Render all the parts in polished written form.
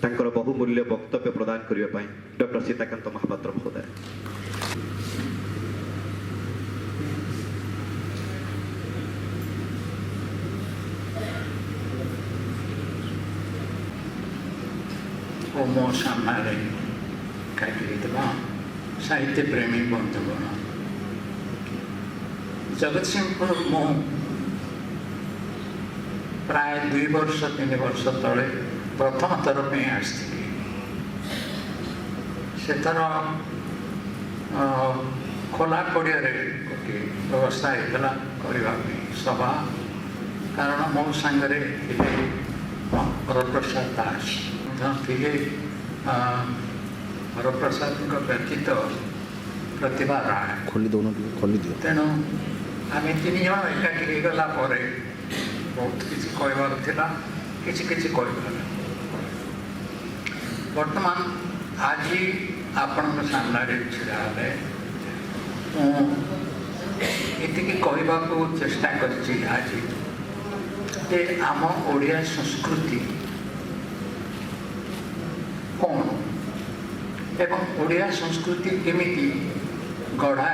तांकर बहुमूल्य वक्तव्य प्रदान करने पाई डॉक्टर सीताकांत महापात्र महोदय। मो सामने साहित्य प्रेमी बंधुगण जगत सिंहपुर मु प्राय 2 वर्ष 3 वर्ष तले प्रथम थर पे आसती से थर खोला पड़िया गोटे व्यवस्था होता करने सभा कारण मो सांगे हरप्रसाद दास थे हरप्रसाद व्यतीत प्रतिभा राय तेणु आम 3 जन एकाठी गला बहुत किसी कहबार थिला किसी कहबार वर्तमान आज आपण सामने छिड़ा ये कहवा को चेष्टा करछि आज जे आम ओडिया संस्कृति कौन एवं ओडिया संस्कृति केमिति गढ़ा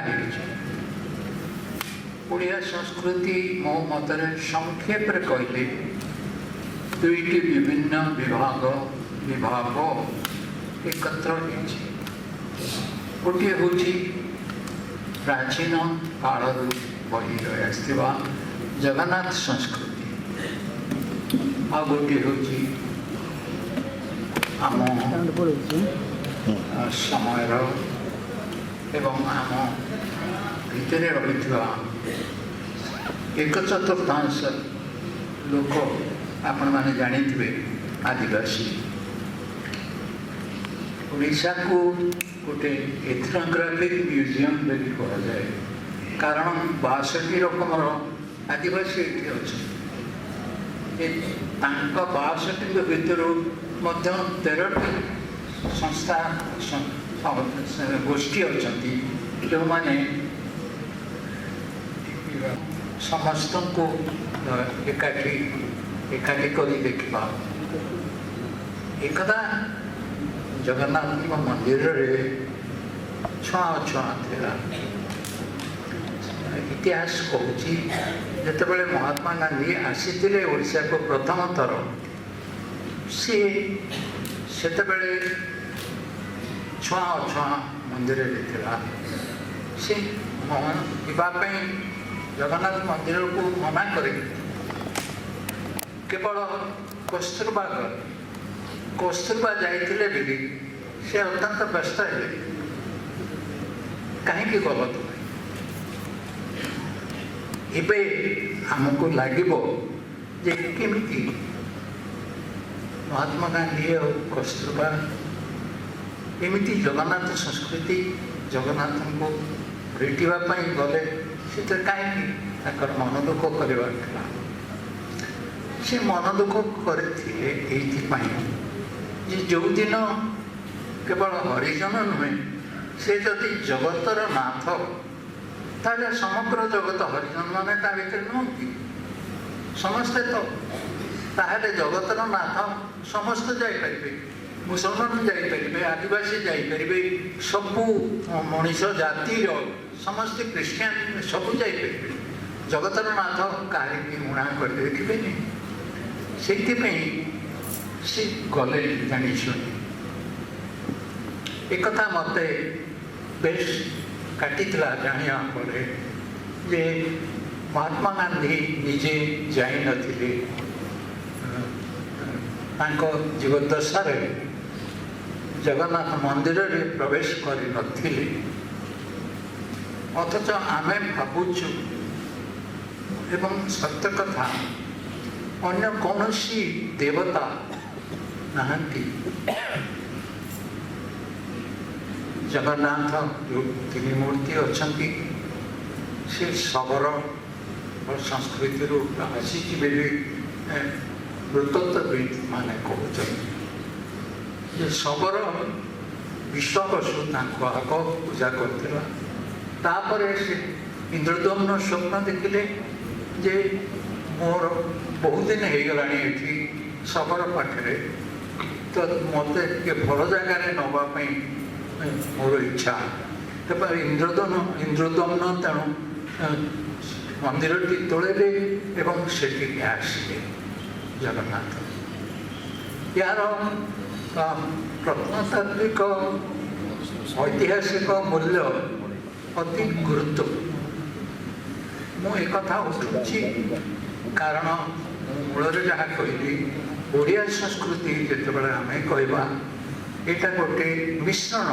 ओडिया संस्कृति मो मतरे संक्षेप कहले 2टी विभिन्न विभाग एकत्र गोटे हूँ प्राचीन काल बही रही जगन्नाथ संस्कृति आ गोटे हूँ आम समय एवं आम भितर रही 1/4 लोक आपण मैंने जानी आदिवासी ओडिशा को गोटे एथनोग्राफिक म्यूजियम कह जाए कारण 62 रकमर आदिवासी ये अच्छा 62 भितर 13टी संस्था गोष्ठी अच्छा जो मैंने समस्त को एकाठी कर देखा एकदा जगन्नाथ मंदिर छुआ था इतिहास कहूँ जिते महात्मा गांधी आसी ओडिशा को प्रथम थर सी से छुआ मंदिर सी जावाई जगन्नाथ मंदिर को मना कर केवल कस्तूरबा जाइए भी से अत्यंत व्यस्त है कहीं गलत एबे आमको लगे केमिति महात्मा गांधी और कस्तूरबा एमती जगन्नाथ संस्कृति जगन्नाथ को भेटापी गले से कहीं मन दुख कर मन दुख करते जो दिन केवल हरिजन नुहे से जदि जगतर नाथ ताले समग्र जगत हरिजन माने ता भीतर नुहति समस्ते तो ताहले जगतर नाथ समस्त जाइपारे मुसलमान जाइपारे आदिवासी जाइपारे सबू मनीष जाति समस्त क्रिश्चियन सबू जाइपारे जगतर नाथ कहीं मुणा कर देखिए से गले जानी शुणी एक मत बेस काटी जाना पड़े जे महात्मा गांधी निजे जाई नथिले जीवदशा जगन्नाथ मंदिर में प्रवेश कर नथिले अथच आमे भावुचु एवं सत्य कथा अन्य कौन सी देवता नहांती जगन्नाथ जो 3 मूर्ति अच्छा से शबर और संस्कृति आसी वृत्तत्वविद माने कहते शबर विश्ववसु आग पूजा कर इंद्रदम्न स्वप्न देखिले जे मोर बहुत दिन हो गला शबर पाखे ତ ମୋତେ ଟିକେ ଭଲ ଜାଗାରେ ନେବା ପାଇଁ ମୋର ଇଚ୍ଛା। ତାପରେ ଇନ୍ଦ୍ରଦମ୍ନ ତେଣୁ ମନ୍ଦିରଟି ତୋଳିବେ ଏବଂ ସେଠିକି ଆସିବେ ଜଗନ୍ନାଥ। ଏହାର ପ୍ରତ୍ନତାତ୍ତ୍ୱିକ ଐତିହାସିକ ମୂଲ୍ୟ ଅତି ଗୁରୁତ୍ୱପୂର୍ଣ୍ଣ। ମୁଁ ଏକଥା ଉଠୁଛି କାରଣ ମୂଳରେ ଯାହା କହିଲି, ଓଡ଼ିଆ ସଂସ୍କୃତି ଯେତେବେଳେ ଆମେ କହିବା, ଏଇଟା ଗୋଟେ ମିଶ୍ରଣ।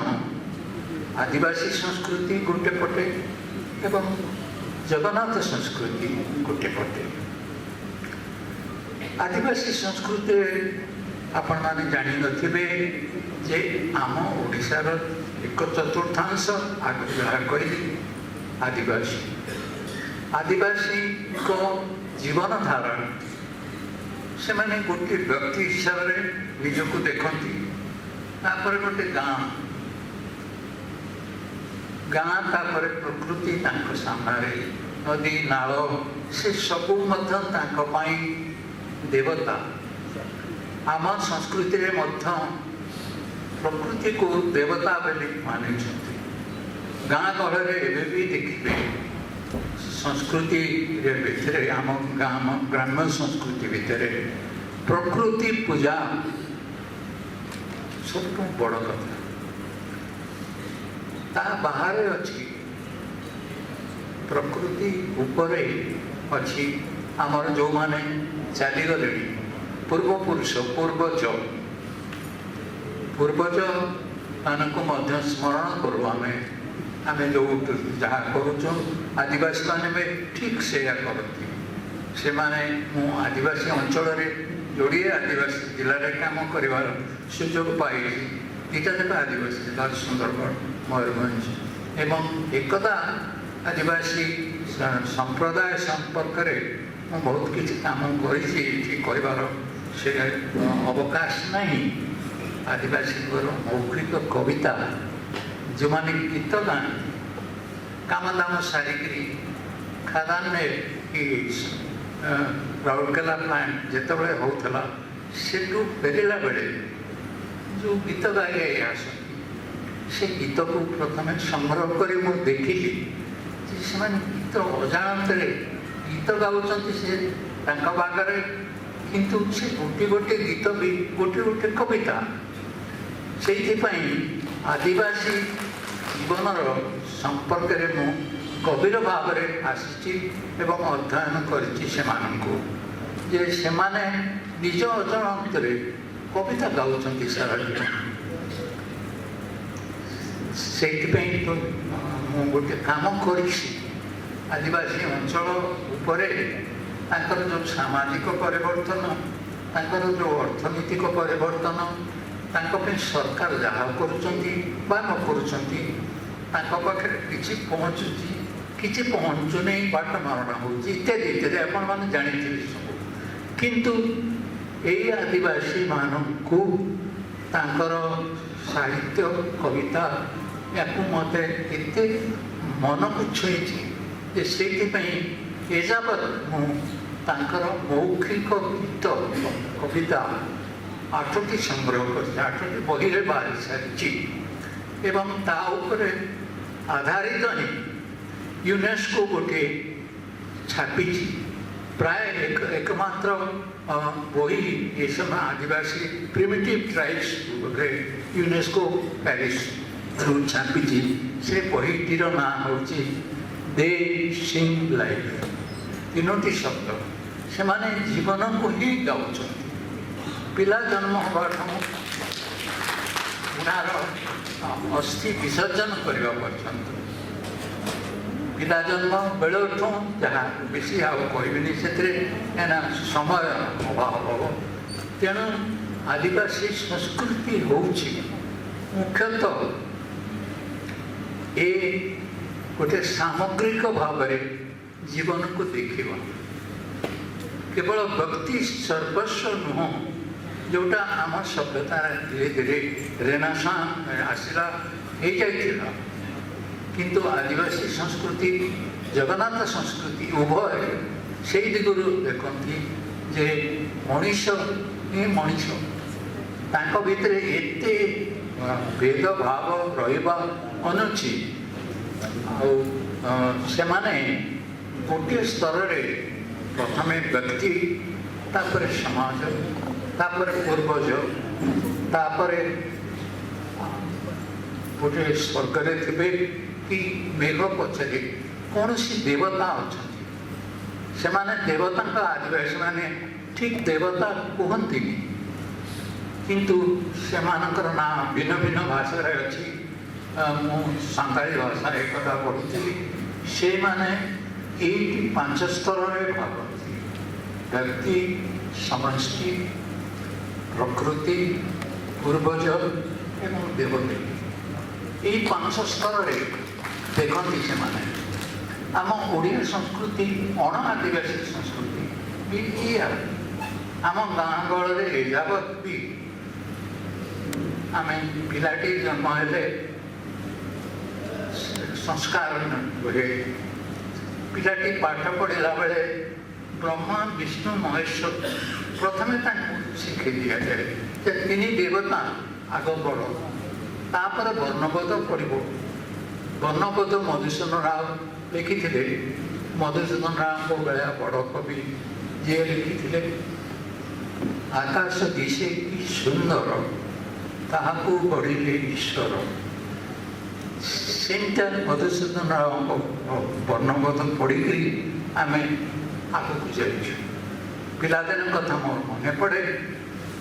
ଆଦିବାସୀ ସଂସ୍କୃତି ଗୋଟେ ପଟେ ଏବଂ ଜଗନ୍ନାଥ ସଂସ୍କୃତି ଗୋଟେ ପଟେ। ଆଦିବାସୀ ସଂସ୍କୃତିରେ ଆପଣମାନେ ଜାଣିନଥିବେ ଯେ ଆମ ଓଡ଼ିଶାର 1/4 ଆଗରୁ ଯାହା କହିଲି ଆଦିବାସୀ। ଆଦିବାସୀଙ୍କ ଜୀବନ ଧାରଣ, ସେମାନେ ଗୋଟିଏ ବ୍ୟକ୍ତି ହିସାବରେ ନିଜକୁ ଦେଖନ୍ତି। ତାପରେ ଗୋଟେ ଗାଁ, ତାପରେ ପ୍ରକୃତି ତାଙ୍କ ସାମ୍ନାରେ, ନଦୀ ନାଳ, ସେ ସବୁ ମଧ୍ୟ ତାଙ୍କ ପାଇଁ ଦେବତା। ଆମ ସଂସ୍କୃତିରେ ମଧ୍ୟ ପ୍ରକୃତିକୁ ଦେବତା ବୋଲି ମାନିଛନ୍ତି। ଗାଁ ଗହଳରେ ଏବେ ବି ଦେଖିବେ ସଂସ୍କୃତିରେ ଭିତରେ, ଆମ ଗ୍ରାମ୍ୟ ସଂସ୍କୃତି ଭିତରେ ପ୍ରକୃତି ପୂଜା ସବୁଠୁ ବଡ଼ କଥା। ତା ବାହାରେ ଅଛି ପ୍ରକୃତି, ଉପରେ ଅଛି ଆମର ଯେଉଁମାନେ ଚାଲିଗଲେଣି ପୂର୍ବପୁରୁଷ, ପୂର୍ବଜମାନଙ୍କୁ ମଧ୍ୟ ସ୍ମରଣ କରୁ। ଆମେ ଯେଉଁ ଯାହା କରୁଛୁ, ଆଦିବାସୀମାନେ ବି ଠିକ୍ ସେୟା କରନ୍ତି। ସେମାନେ, ମୁଁ ଆଦିବାସୀ ଅଞ୍ଚଳରେ ଯୋଡ଼ିଏ ଆଦିବାସୀ ଜିଲ୍ଲାରେ କାମ କରିବାର ସୁଯୋଗ ପାଇଲି। ଦୁଇଟା ଯାକ ଆଦିବାସୀ ଜିଲ୍ଲା, ସୁନ୍ଦରଗଡ଼, ମୟୂରଭଞ୍ଜ। ଏବଂ ଏକଦା ଆଦିବାସୀ ସମ୍ପ୍ରଦାୟ ସମ୍ପର୍କରେ ମୁଁ ବହୁତ କିଛି କାମ କରିଛି, ଏଠି କହିବାର ସେ ଅବକାଶ ନାହିଁ। ଆଦିବାସୀଙ୍କର ମୌଖିକ କବିତା, ଯେଉଁମାନେ ଗୀତ ଗାଆନ୍ତି, କାମ ଦାମ ସାରିକିରି ଖାଦାନରେ କି ରାଉରକେଲା ପ୍ଲାଣ୍ଟ ଯେତେବେଳେ ହେଉଥିଲା, ସେଠୁ ଫେରିଲା ବେଳେ ଯେଉଁ ଗୀତ ଗାଇ ଆସନ୍ତି, ସେ ଗୀତକୁ ପ୍ରଥମେ ସଂଗ୍ରହ କରି ମୁଁ ଦେଖିଲି ଯେ ସେମାନେ ଗୀତ ଅଜାଣତରେ ଗୀତ ଗାଉଛନ୍ତି ସେ ତାଙ୍କ ବାଗରେ, କିନ୍ତୁ ସେ ଗୋଟିଏ ଗୀତ ବି ଗୋଟିଏ କବିତା। ସେଇଥିପାଇଁ ଆଦିବାସୀ ଜୀବନର ସମ୍ପର୍କରେ ମୁଁ ଗଭୀର ଭାବରେ ଆସିଛି ଏବଂ ଅଧ୍ୟୟନ କରିଛି ସେମାନଙ୍କୁ, ଯେ ସେମାନେ ନିଜ ଅଜାଣତରେ କବିତା ଗାଉଛନ୍ତି ସାରା ଜୀବନ। ସେଇଥିପାଇଁ ତ ମୁଁ ଗୋଟେ କାମ କରିଛି ଆଦିବାସୀ ଅଞ୍ଚଳ ଉପରେ। ତାଙ୍କର ଯେଉଁ ସାମାଜିକ ପରିବର୍ତ୍ତନ, ତାଙ୍କର ଯେଉଁ ଅର୍ଥନୈତିକ ପରିବର୍ତ୍ତନ, ତାଙ୍କ ପାଇଁ ସରକାର ଯାହା କରୁଛନ୍ତି ବା ନ କରୁଛନ୍ତି, ତାଙ୍କ ପାଖରେ କିଛି ପହଞ୍ଚୁଛି, କିଛି ପହଞ୍ଚୁନି, ବାଟ ମାରଣା ହେଉଛି, ଇତ୍ୟାଦି ଇତ୍ୟାଦି ଆପଣମାନେ ଜାଣିଥିବେ ସବୁ। କିନ୍ତୁ ଏଇ ଆଦିବାସୀମାନଙ୍କୁ ତାଙ୍କର ସାହିତ୍ୟ, କବିତା, ୟାକୁ ମୋତେ ଏତେ ମନକୁ ଛୁଇଁଛି ଯେ ସେଇଥିପାଇଁ ଏଯାବତ୍ ମୁଁ ତାଙ୍କର ମୌଖିକ ଗୀତ, କବିତା 8ଟି ସଂଗ୍ରହ କରିଛି, 8ଟି ବହିରେ ବାହାରି ସାରିଛି। ଏବଂ ତା ଉପରେ ଆଧାରିତ ହିଁ ୟୁନେସ୍କୋ ଗୋଟିଏ ଛାପିଛି। ପ୍ରାୟ ଏକମାତ୍ର ବହି ଏ ସମୟ ଆଦିବାସୀ ପ୍ରିମିଟିଭ୍ ଟ୍ରାଇବ୍ସରେ ୟୁନେସ୍କୋ ପ୍ୟାରିସ୍ରୁ ଛାପିଛି। ସେ ବହିଟିର ନାଁ ହେଉଛି ଦେ ସିଙ୍ଗ୍ ଲାଇଫ୍। 3ଟି ଶବ୍ଦ, ସେମାନେ ଜୀବନକୁ ହିଁ ଗାଉଛନ୍ତି। ପିଲା ଜନ୍ମ ହେବାଠୁ ବୁଢ଼ାର ଅସ୍ଥି ବିସର୍ଜନ କରିବା ପର୍ଯ୍ୟନ୍ତ, ପିଲା ଜନ୍ମ ବେଳଠୁ ଯାହା ବେଶୀ ଆଉ କହିବିନି ସେଥିରେ, କାହିଁକିନା ସମୟ ଅଭାବ ହେବ। ତେଣୁ ଆଦିବାସୀ ସଂସ୍କୃତି ହେଉଛି ମୁଖ୍ୟତଃ ଏ ଗୋଟେ ସାମଗ୍ରିକ ଭାବରେ ଜୀବନକୁ ଦେଖିବା, କେବଳ ବ୍ୟକ୍ତି ସର୍ବସ୍ୱ ନୁହଁ, ଯେଉଁଟା ଆମ ସଭ୍ୟତାରେ ଧୀରେ ଧୀରେ ରେନେସାନ୍ସ ଆସିଲା, ହେଇଯାଇଥିଲା। କିନ୍ତୁ ଆଦିବାସୀ ସଂସ୍କୃତି, ଜଗନ୍ନାଥ ସଂସ୍କୃତି ଉଭୟ ସେଇ ଦିଗରୁ ଦେଖନ୍ତି ଯେ ମଣିଷ ହିଁ ମଣିଷ, ତାଙ୍କ ଭିତରେ ଏତେ ଭେଦଭାବ ରହିବା ଅନୁଚିତ। ଆଉ ସେମାନେ ଗୋଟିଏ ସ୍ତରରେ ପ୍ରଥମେ ବ୍ୟକ୍ତି, ତାପରେ ସମାଜ, ତାପରେ ପୂର୍ବଜ, ତାପରେ ଗୋଟେ ସ୍ୱର୍ଗରେ ଥିବେ କି ମେଘ ପଛରେ କୌଣସି ଦେବତା ଅଛନ୍ତି। ସେମାନେ ଦେବତାଙ୍କ ଆଦିବାସୀମାନେ ଠିକ୍ ଦେବତା କୁହନ୍ତିନି, କିନ୍ତୁ ସେମାନଙ୍କର ନାଁ ଭିନ୍ନ ଭିନ୍ନ ଭାଷାରେ ଅଛି। ମୁଁ ସାନ୍ତାଳୀ ଭାଷାରେ ଏକଥା ପଢ଼ୁଥିଲି। ସେମାନେ ଏଇଠି 5 ସ୍ତରରେ ଭାବନ୍ତି: ବ୍ୟକ୍ତି, ସମଷ୍ଟି, ପ୍ରକୃତି, ପୂର୍ବଜ ଏବଂ ଦେବଦେବୀ। ଏଇ 5 ସ୍ତରରେ ଦେଖନ୍ତି ସେମାନେ। ଆମ ଓଡ଼ିଆ ସଂସ୍କୃତି, ଅଣ ଆଦିବାସୀ ସଂସ୍କୃତି ବି ଏଇଆ। ଆମ ଗାଁ ଗହଳରେ ଏଯାବତ୍ ବି ଆମେ ପିଲାଟି ଜନ୍ମ ହେଲେ ସଂସ୍କାର ହୁଏ। ପିଲାଟି ପାଠ ପଢ଼ିଲା ବେଳେ ବ୍ରହ୍ମା, ବିଷ୍ଣୁ, ମହେଶ୍ୱର ପ୍ରଥମେ ତାଙ୍କୁ ଶିଖେଇ ଦିଆଯାଏ ଯେ 3 ଦେବତା ଆଗ ବଡ଼, ତାପରେ ବର୍ଣ୍ଣବୋଧ ପଡ଼ିବ। ବର୍ଣ୍ଣବୋଧ ମଧୁସୂଦନ ରାଓ ଲେଖିଥିଲେ। ମଧୁସୂଦନ ରାଓଙ୍କ ଭଳିଆ ବଡ଼ କବି ଯିଏ ଲେଖିଥିଲେ, ଆକାଶ ଦିଶେ କି ସୁନ୍ଦର, ତାହାକୁ ଗଢ଼ିଲେ ଈଶ୍ୱର। ସେମିତିଆ ମଧୁସୂଦନ ରାଓଙ୍କ ବର୍ଣ୍ଣବୋଧ ପଢ଼ିକରି ଆମେ ଆଗକୁ ଯାଇଛୁ। ପିଲାଦିନ କଥା ମୋର ମନେ ପଡ଼େ।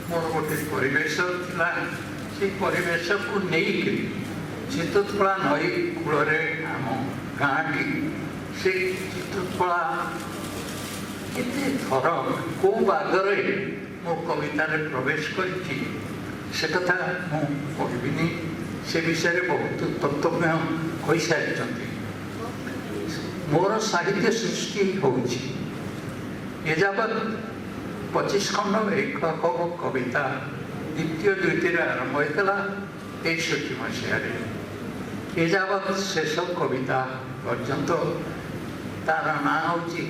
ମୋର ଗୋଟେ ପରିବେଶ ଥିଲା। ସେ ପରିବେଶକୁ ନେଇକରି ଚିତ୍ରକଳା ନଈ କୂଳରେ ଆମ ଗାଁଟି, ସେ ଚିତ୍ରକଳା କେତେ ଥର କେଉଁ ବାଗରେ ମୋ କବିତାରେ ପ୍ରବେଶ କରିଛି ସେ କଥା ମୁଁ କହିବିନି। ସେ ବିଷୟରେ ବହୁତ ତତ୍ତ୍ୱଜ୍ଞ କହିସାରିଛନ୍ତି। ମୋର ସାହିତ୍ୟ ସୃଷ୍ଟି ହେଉଛି ଏଯାବତ୍ 25 ଖଣ୍ଡ ଏକକ କବିତା ଦ୍ୱିତୀୟ 2ରେ ଆରମ୍ଭ ହୋଇଥିଲା 63 ମସିହାରେ। ଏଯାବତ୍ ଶେଷ କବିତା ପର୍ଯ୍ୟନ୍ତ ତାର ନାଁ ହେଉଛି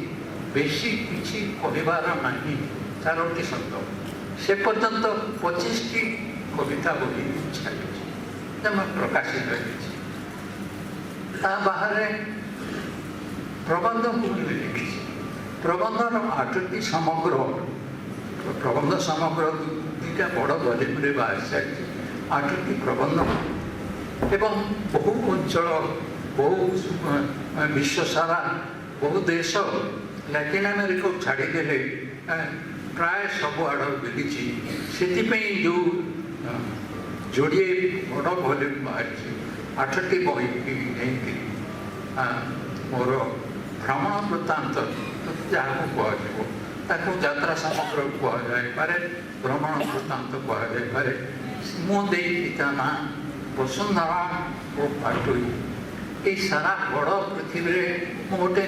ବେଶୀ କିଛି କହିବାର ନାହିଁ, 4ଟି ଶବ୍ଦ। ସେ ପର୍ଯ୍ୟନ୍ତ 25ଟି କବିତା ବହି ଛାଡ଼ିଛି, ପ୍ରକାଶିତ ହେଇଛି। ତା ବାହାରେ ପ୍ରବନ୍ଧ ଲେଖିଛି। ପ୍ରବନ୍ଧର 8ଟି ସମଗ୍ର, ପ୍ରବନ୍ଧ ସମଗ୍ର 2ଟା ବଡ଼ ଭଲ୍ୟୁମ୍ରେ ବାହାରି ସାରିଛି। 8ଟି ପ୍ରବନ୍ଧ ଏବଂ ବହୁ ଅଞ୍ଚଳ, ବହୁ ବିଶ୍ୱସାରା, ବହୁ ଦେଶ, ଲାଟିନ୍ ଆମେରିକାକୁ ଛାଡ଼ିଦେଲେ ପ୍ରାୟ ସବୁଆଡ଼ ବୁଲିଛି। ସେଥିପାଇଁ ଯେଉଁ ଯୋଡ଼ିଏ ବଡ଼ ଭଲ୍ୟୁମ୍ ବାହାରିଛି, 8ଟି ବହିକି ନେଇକି ମୋର ଭ୍ରମଣ ବୃତ୍ତାନ୍ତ ଯାହାକୁ କୁହାଯିବ, ତାକୁ ଯାତ୍ରା ସମଗ୍ର କୁହାଯାଇପାରେ, ଭ୍ରମଣ ବୃତ୍ତାନ୍ତ କୁହାଯାଇପାରେ। ମୁଁ ଦେଇଛି ତା ନାଁ ବସୁନ୍ଧରା ଓ ବାଟୋଇ। এই সারা বড় পৃথিবীরে ମୁଁ ଗୋଟେ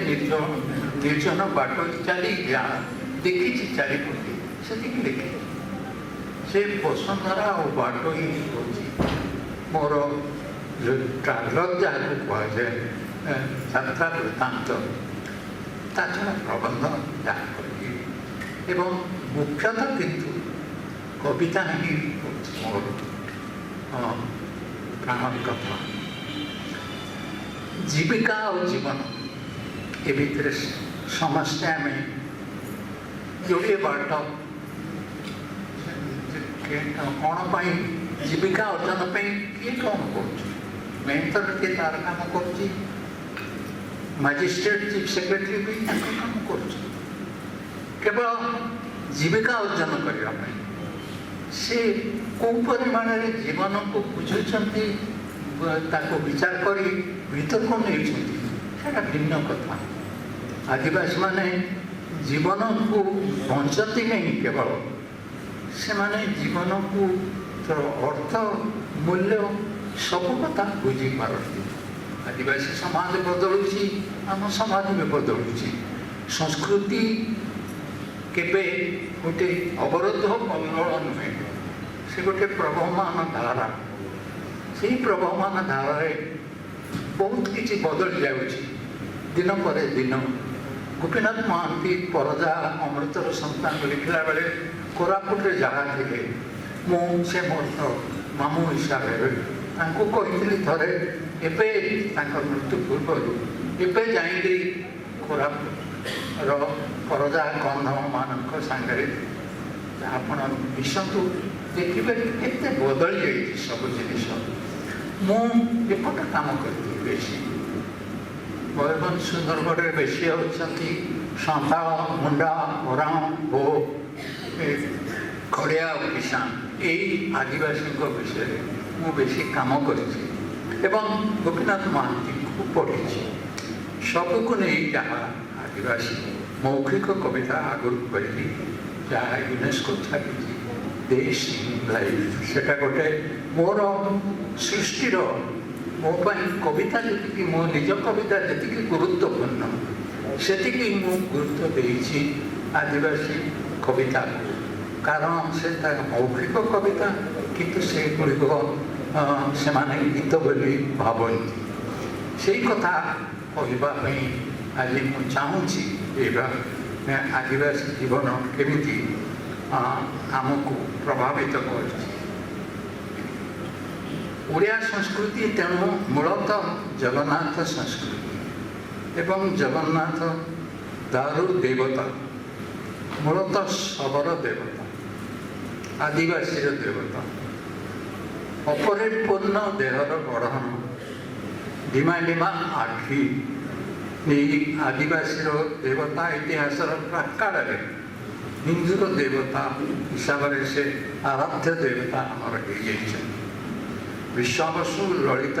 ନିର୍ଜନ ବାଟୋଇ ଚାଲି ଦେଖିଛି ଚାରିପଟେ, ସେତିକି ଲେଖିଛି। ସେ ବସୁନ୍ଧରା ଓ ବାଟୋଇ ହେଉଛି ମୋର ଟ୍ରାଭେଲର ଯାହାକୁ କୁହାଯାଏ, ଯାତ୍ରା ବୃତ୍ତାନ୍ତ। ତା ଛଡ଼ା ପ୍ରବନ୍ଧ ଯାହା କରିବି ଏବଂ ମୁଖ୍ୟତଃ କିନ୍ତୁ କବିତା ହିଁ ହେଉଛି ମୋର ପ୍ରାଣ କଥା। ଜୀବିକା ଆଉ ଜୀବନ ଏ ଭିତରେ ସମସ୍ତେ ଆମେ ଯୋଡ଼ିଏ ବାଟ କ'ଣ ପାଇଁ ଜୀବିକା ଅର୍ଜନ ପାଇଁ କିଏ କ'ଣ କରୁଛି? ମେଣ୍ଟର କିଏ ତାର କାମ କରୁଛି, ମାଜିଷ୍ଟ୍ରେଟ୍ ଚିଫ୍ ସେକ୍ରେଟାରୀ ବି ତାଙ୍କ କାମ କରୁଛି କେବଳ ଜୀବିକା ଅର୍ଜନ କରିବା ପାଇଁ। ସେ କେଉଁ ପରିମାଣରେ ଜୀବନକୁ ବୁଝୁଛନ୍ତି, ତାକୁ ବିଚାର କରି ଭିତରକୁ ନେଇଛନ୍ତି, ସେଇଟା ଭିନ୍ନ କଥା। ଆଦିବାସୀମାନେ ଜୀବନକୁ ବଞ୍ଚନ୍ତି ନାହିଁ କେବଳ, ସେମାନେ ଜୀବନକୁ ଅର୍ଥ, ମୂଲ୍ୟ ସବୁ କଥା ବୁଝିପାରନ୍ତି। ଆଦିବାସୀ ସମାଜ ବଦଳୁଛି, ଆମ ସମାଜ ବି ବଦଳୁଛି। ସଂସ୍କୃତି କେବେ ଗୋଟେ ଅବରୋଧ କନ୍ଦଳ ନୁହେଁ, ସେ ଗୋଟେ ପ୍ରବହମାନ ଧାରା। ସେଇ ପ୍ରବହମାନ ଧାରାରେ ବହୁତ କିଛି ବଦଳି ଯାଉଛି ଦିନ ପରେ ଦିନ। ଗୋପୀନାଥ ମହାନ୍ତି ପରଜା ଅମୃତର ସନ୍ତାନ ଲେଖିଲା ବେଳେ କୋରାପୁଟରେ ଯାହା ଥିଲେ, ମୁଁ ସେ ମୋର ମାମୁଁ ହିସାବରେ ତାଙ୍କୁ କହିଥିଲି ଥରେ ଏବେ ତାଙ୍କ ମୃତ୍ୟୁ ପୂର୍ବରୁ ଏବେ ଯାଇକରି କୋରାପୁଟର ପରଜା କନ୍ଧମାନଙ୍କ ସାଙ୍ଗରେ ଆପଣ ମିଶନ୍ତୁ, ଦେଖିବେ କେତେ ବଦଳି ଯାଇଛି ସବୁ ଜିନିଷ। ମୁଁ ଏପଟେ କାମ କରିଥିଲି ବେଶୀ। ମୟୂରଭଞ୍ଜ ସୁନ୍ଦରଗଡ଼ରେ ବେଶୀ ହେଉଛନ୍ତି ସାନ୍ତାଳ, ମୁଣ୍ଡା, ଓରାମ ଓ ଖଡ଼ିଆ ଓ କିଷାନ, ଏଇ ଆଦିବାସୀଙ୍କ ବିଷୟରେ ମୁଁ ବେଶୀ କାମ କରିଛି ଏବଂ ଗୋପୀନାଥ ମହାନ୍ତିଙ୍କୁ ପଢ଼ିଛି। ସବୁକୁ ନେଇ ଯାହା ଆଦିବାସୀ ମୌଖିକ କବିତା ଆଗରୁ କହିଲି, ଯାହା ୟୁନେସ୍କୋ ଛାପିଛି ଦେଶ ଲାଇଫ୍, ସେଟା ଗୋଟେ ମୋର ସୃଷ୍ଟିର, ମୋ ପାଇଁ କବିତା ଯେତିକି, ମୋ ନିଜ କବିତା ଯେତିକି ଗୁରୁତ୍ୱପୂର୍ଣ୍ଣ ସେତିକି ମୁଁ ଗୁରୁତ୍ୱ ଦେଇଛି ଆଦିବାସୀ କବିତାକୁ। କାରଣ ସେ ତାର ମୌଖିକ କବିତା, କିନ୍ତୁ ସେଗୁଡ଼ିକ ସେମାନେ ଗୀତ ବୋଲି ଭାବନ୍ତି। ସେଇ କଥା କହିବା ପାଇଁ ଆଜି ମୁଁ ଚାହୁଁଛି। ଆଦିବାସୀ ଜୀବନ କେମିତି ଆମକୁ ପ୍ରଭାବିତ କରିଛି। ଓଡ଼ିଆ ସଂସ୍କୃତି ତେଣୁ ମୂଳତଃ ଜଗନ୍ନାଥ ସଂସ୍କୃତି ଏବଂ ଜଗନ୍ନାଥ ଦାରୁ ଦେବତା, ମୂଳତଃ ଶବର ଦେବତା, ଆଦିବାସୀର ଦେବତା, ଅପରିପୂର୍ଣ୍ଣ ଦେହର ଗଢ଼ଣ, ଢିମା ଢିମା ଆଖି ନେଇ ଆଦିବାସୀର ଦେବତା ଇତିହାସର ପ୍ରାକାଳରେ ହିନ୍ଦୁର ଦେବତା ହିସାବରେ ସେ ଆରାଧ୍ୟ ଦେବତା ଆମର ହେଇଯାଇଛନ୍ତି। ବିଶ୍ୱାବସୁ ଲଳିତ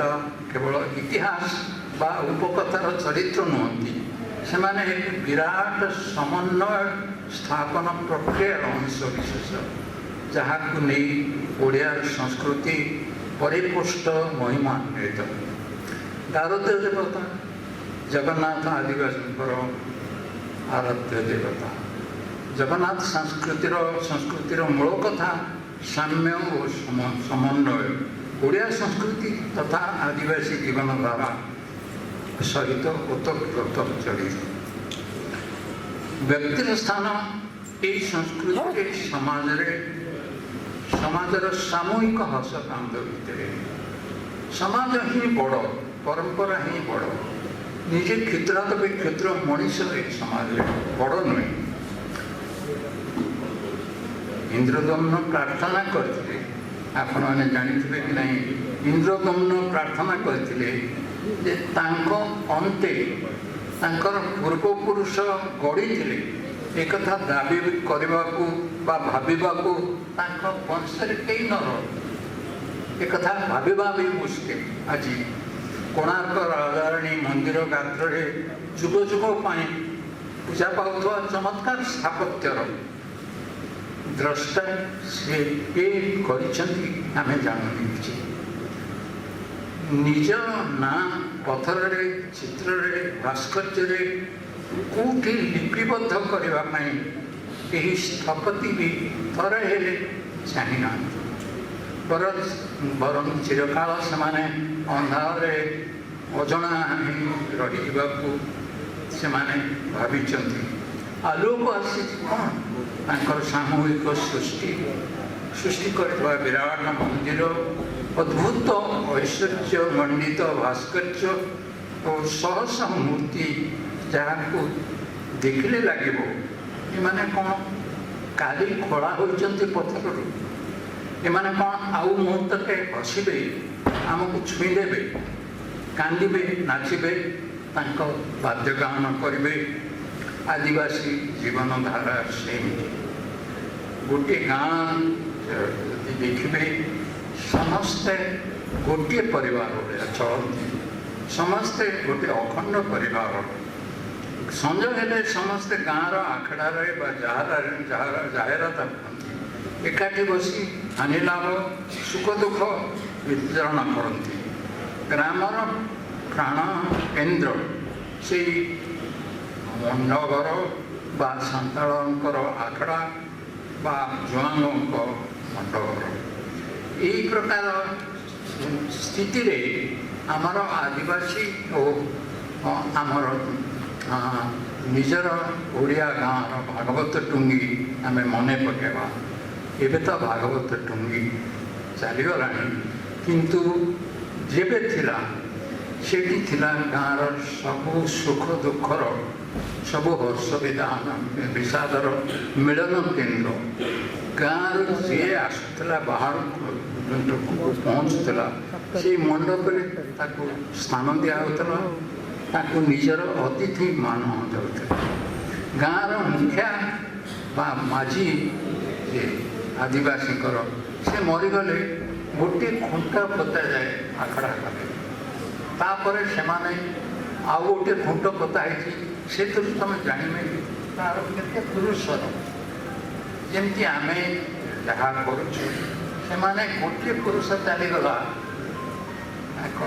କେବଳ ଇତିହାସ ବା ଉପକଥାର ଚରିତ୍ର ନୁହନ୍ତି, ସେମାନେ ବିରାଟ ସମନ୍ୱୟ ସ୍ଥାପନ ପ୍ରକ୍ରିୟାର ଅଂଶ ବିଶେଷ, ଯାହାକୁ ନେଇ ଓଡ଼ିଆର ସଂସ୍କୃତି ପରିପୁଷ୍ଟ ମହିମାନ୍ୱିତ। ଦାରୁଦେବ ଦେବତା ଜଗନ୍ନାଥ ଆଦିବାସୀଙ୍କର ଆରାଧ୍ୟ ଦେବତା। ଜଗନ୍ନାଥ ସଂସ୍କୃତିର ମୂଳ କଥା ସାମ୍ୟ ଓ ସମନ୍ୱୟ ଓଡ଼ିଆ ସଂସ୍କୃତି ତଥା ଆଦିବାସୀ ଜୀବନଧାରା ସହିତ ଓତପ୍ରୋତ ଜଡ଼ିତ। ବ୍ୟକ୍ତିର ସ୍ଥାନ ଏହି ସଂସ୍କୃତିରେ ସମାଜର ସାମୂହିକ ହସକାନ୍ଦ ଭିତରେ। ସମାଜ ହିଁ ବଡ଼, ପରମ୍ପରା ହିଁ ବଡ଼। ନିଜେ କ୍ଷୁଦ୍ରାତପି କ୍ଷୁଦ୍ର ମଣିଷ ଏ ସମାଜରେ ବଡ଼ ନୁହେଁ। ଇନ୍ଦ୍ରଦମ୍ନ ପ୍ରାର୍ଥନା କରିଥିଲେ, ଆପଣମାନେ ଜାଣିଥିବେ କି ନାହିଁ, ଇନ୍ଦ୍ରଦମ୍ନ ପ୍ରାର୍ଥନା କରିଥିଲେ ଯେ ତାଙ୍କ ଅନ୍ତେ ତାଙ୍କର ପୂର୍ବପୁରୁଷ ଗଢ଼ିଥିଲେ ଏକଥା ଦାବି କରିବାକୁ ବା ଭାବିବାକୁ ତାଙ୍କ ବଂଶରେ କେହି ନ ରହେ। ଏକଥା ଭାବିବା ବି ମୁସ୍କିଲ। ଆଜି କୋଣାର୍କ ରାଜାରାଣୀ ମନ୍ଦିର ଗାତ୍ରରେ ଯୁଗ ଯୁଗ ପାଇଁ ପୂଜା ପାଉଥିବା ଚମତ୍କାର ସ୍ଥାପତ୍ୟର ଦ୍ରଷ୍ଟା ସେ କରିଛନ୍ତି ଆମେ ଜାଣୁନି କିଛି। ନିଜ ନାଁ ପଥରରେ, ଚିତ୍ରରେ, ଭାସ୍କର୍ଯ୍ୟରେ କେଉଁଠି ଲିପିବଦ୍ଧ କରିବା ପାଇଁ ଏହି ସ୍ଥପତି ବି ଥରେ ହେଲେ ଚାହିଁନାହାନ୍ତି। ବରଂ ଚିରକାଳ ସେମାନେ ଅନ୍ଧାରରେ ଅଜଣା ରହିଯିବାକୁ ସେମାନେ ଭାବିଛନ୍ତି। ଆଲୋକ ଆସିଛି କ'ଣ? ତାଙ୍କର ସାମୂହିକ ସୃଷ୍ଟି କରିଥିବା ବିରାଟ ମନ୍ଦିର, ଅଦ୍ଭୁତ ଐଶ୍ୱର୍ଯ୍ୟ ମଣ୍ଡିତ ଭାସ୍କର୍ଯ୍ୟ ଓ ଶହ ଶହ ମୂର୍ତ୍ତି, ଯାହାକୁ ଦେଖିଲେ ଲାଗିବ ଏମାନେ କ'ଣ କାଲି ଖୋଳା ହୋଇଛନ୍ତି ପଥରରୁ। ଏମାନେ କ'ଣ ଆଉ ମୁହୂର୍ତ୍ତକେ ହସିବେ, ଆମକୁ ଛୁଇଁ ଦେବେ, କାନ୍ଦିବେ, ନାଚିବେ, ତାଙ୍କ ବାଦ୍ୟଗାନ କରିବେ। ଆଦିବାସୀ ଜୀବନଧାରା ସେମିତି। ଗୋଟିଏ ଗାଁ ଯଦି ଦେଖିବେ, ସମସ୍ତେ ଗୋଟିଏ ପରିବାର ଭଳିଆ ଚଳନ୍ତି, ସମସ୍ତେ ଗୋଟିଏ ଅଖଣ୍ଡ ପରିବାର। ସଞ୍ଜ ହେଲେ ସମସ୍ତେ ଗାଁର ଆଖଡ଼ାରେ ବା ଜାହେରାତ କରନ୍ତି, ଏକାଠି ବସି ହାନି ଲାଭ ସୁଖ ଦୁଃଖ ବିତରଣ କରନ୍ତି। ଗ୍ରାମର ପ୍ରାଣ କେନ୍ଦ୍ର ସେଇ ମଣ୍ଡଘର ବା ସାନ୍ତାଳଙ୍କର ଆଖଡ଼ା ବା ଜୁଆଙ୍ଗଙ୍କ ମଣ୍ଡଘର। ଏହି ପ୍ରକାର ସ୍ଥିତିରେ ଆମର ଆଦିବାସୀ ଓ ଆମର ନିଜର ଓଡ଼ିଆ ଗାଁର ଭାଗବତ ଟୁଙ୍ଗି ଆମେ ମନେ ପକାଇବା। ଏବେ ତ ଭାଗବତ ଟୁଙ୍ଗି ଚାଲିଗଲାଣି, କିନ୍ତୁ ଯେବେ ଥିଲା ସେଠି ଥିଲା ଗାଁର ସବୁ ସୁଖ ଦୁଃଖର, ସବୁ ହର୍ଷ ବିଷାଦର ମିଳନ କେନ୍ଦ୍ର। ଗାଁରୁ ଯିଏ ଆସୁଥିଲା ବାହାରକୁ ପହଞ୍ଚୁଥିଲା, ସେଇ ମଣ୍ଡପରେ ତାକୁ ସ୍ଥାନ ଦିଆହେଉଥିଲା, ତାକୁ ନିଜର ଅତିଥି ମାନ ଯାଉଥିଲା। ଗାଁର ମୁଖିଆ ବା ମାଝି ଯେ ଆଦିବାସୀଙ୍କର, ସେ ମରିଗଲେ ଗୋଟିଏ ଖୁଣ୍ଟ ପୋତାଯାଏ ଆଖଡ଼ା କଲେ। ତାପରେ ସେମାନେ ଆଉ ଗୋଟିଏ ଖୁଣ୍ଟ ପୋତା ହେଇଛି, ସେଥିରୁ ତୁମେ ଜାଣିବେ ତାର କେତେ ପୁରୁଷର। ଯେମିତି ଆମେ ଯାହା କରୁଛୁ, ସେମାନେ ଗୋଟିଏ ପୁରୁଷ ଚାଲିଗଲା, ତାଙ୍କ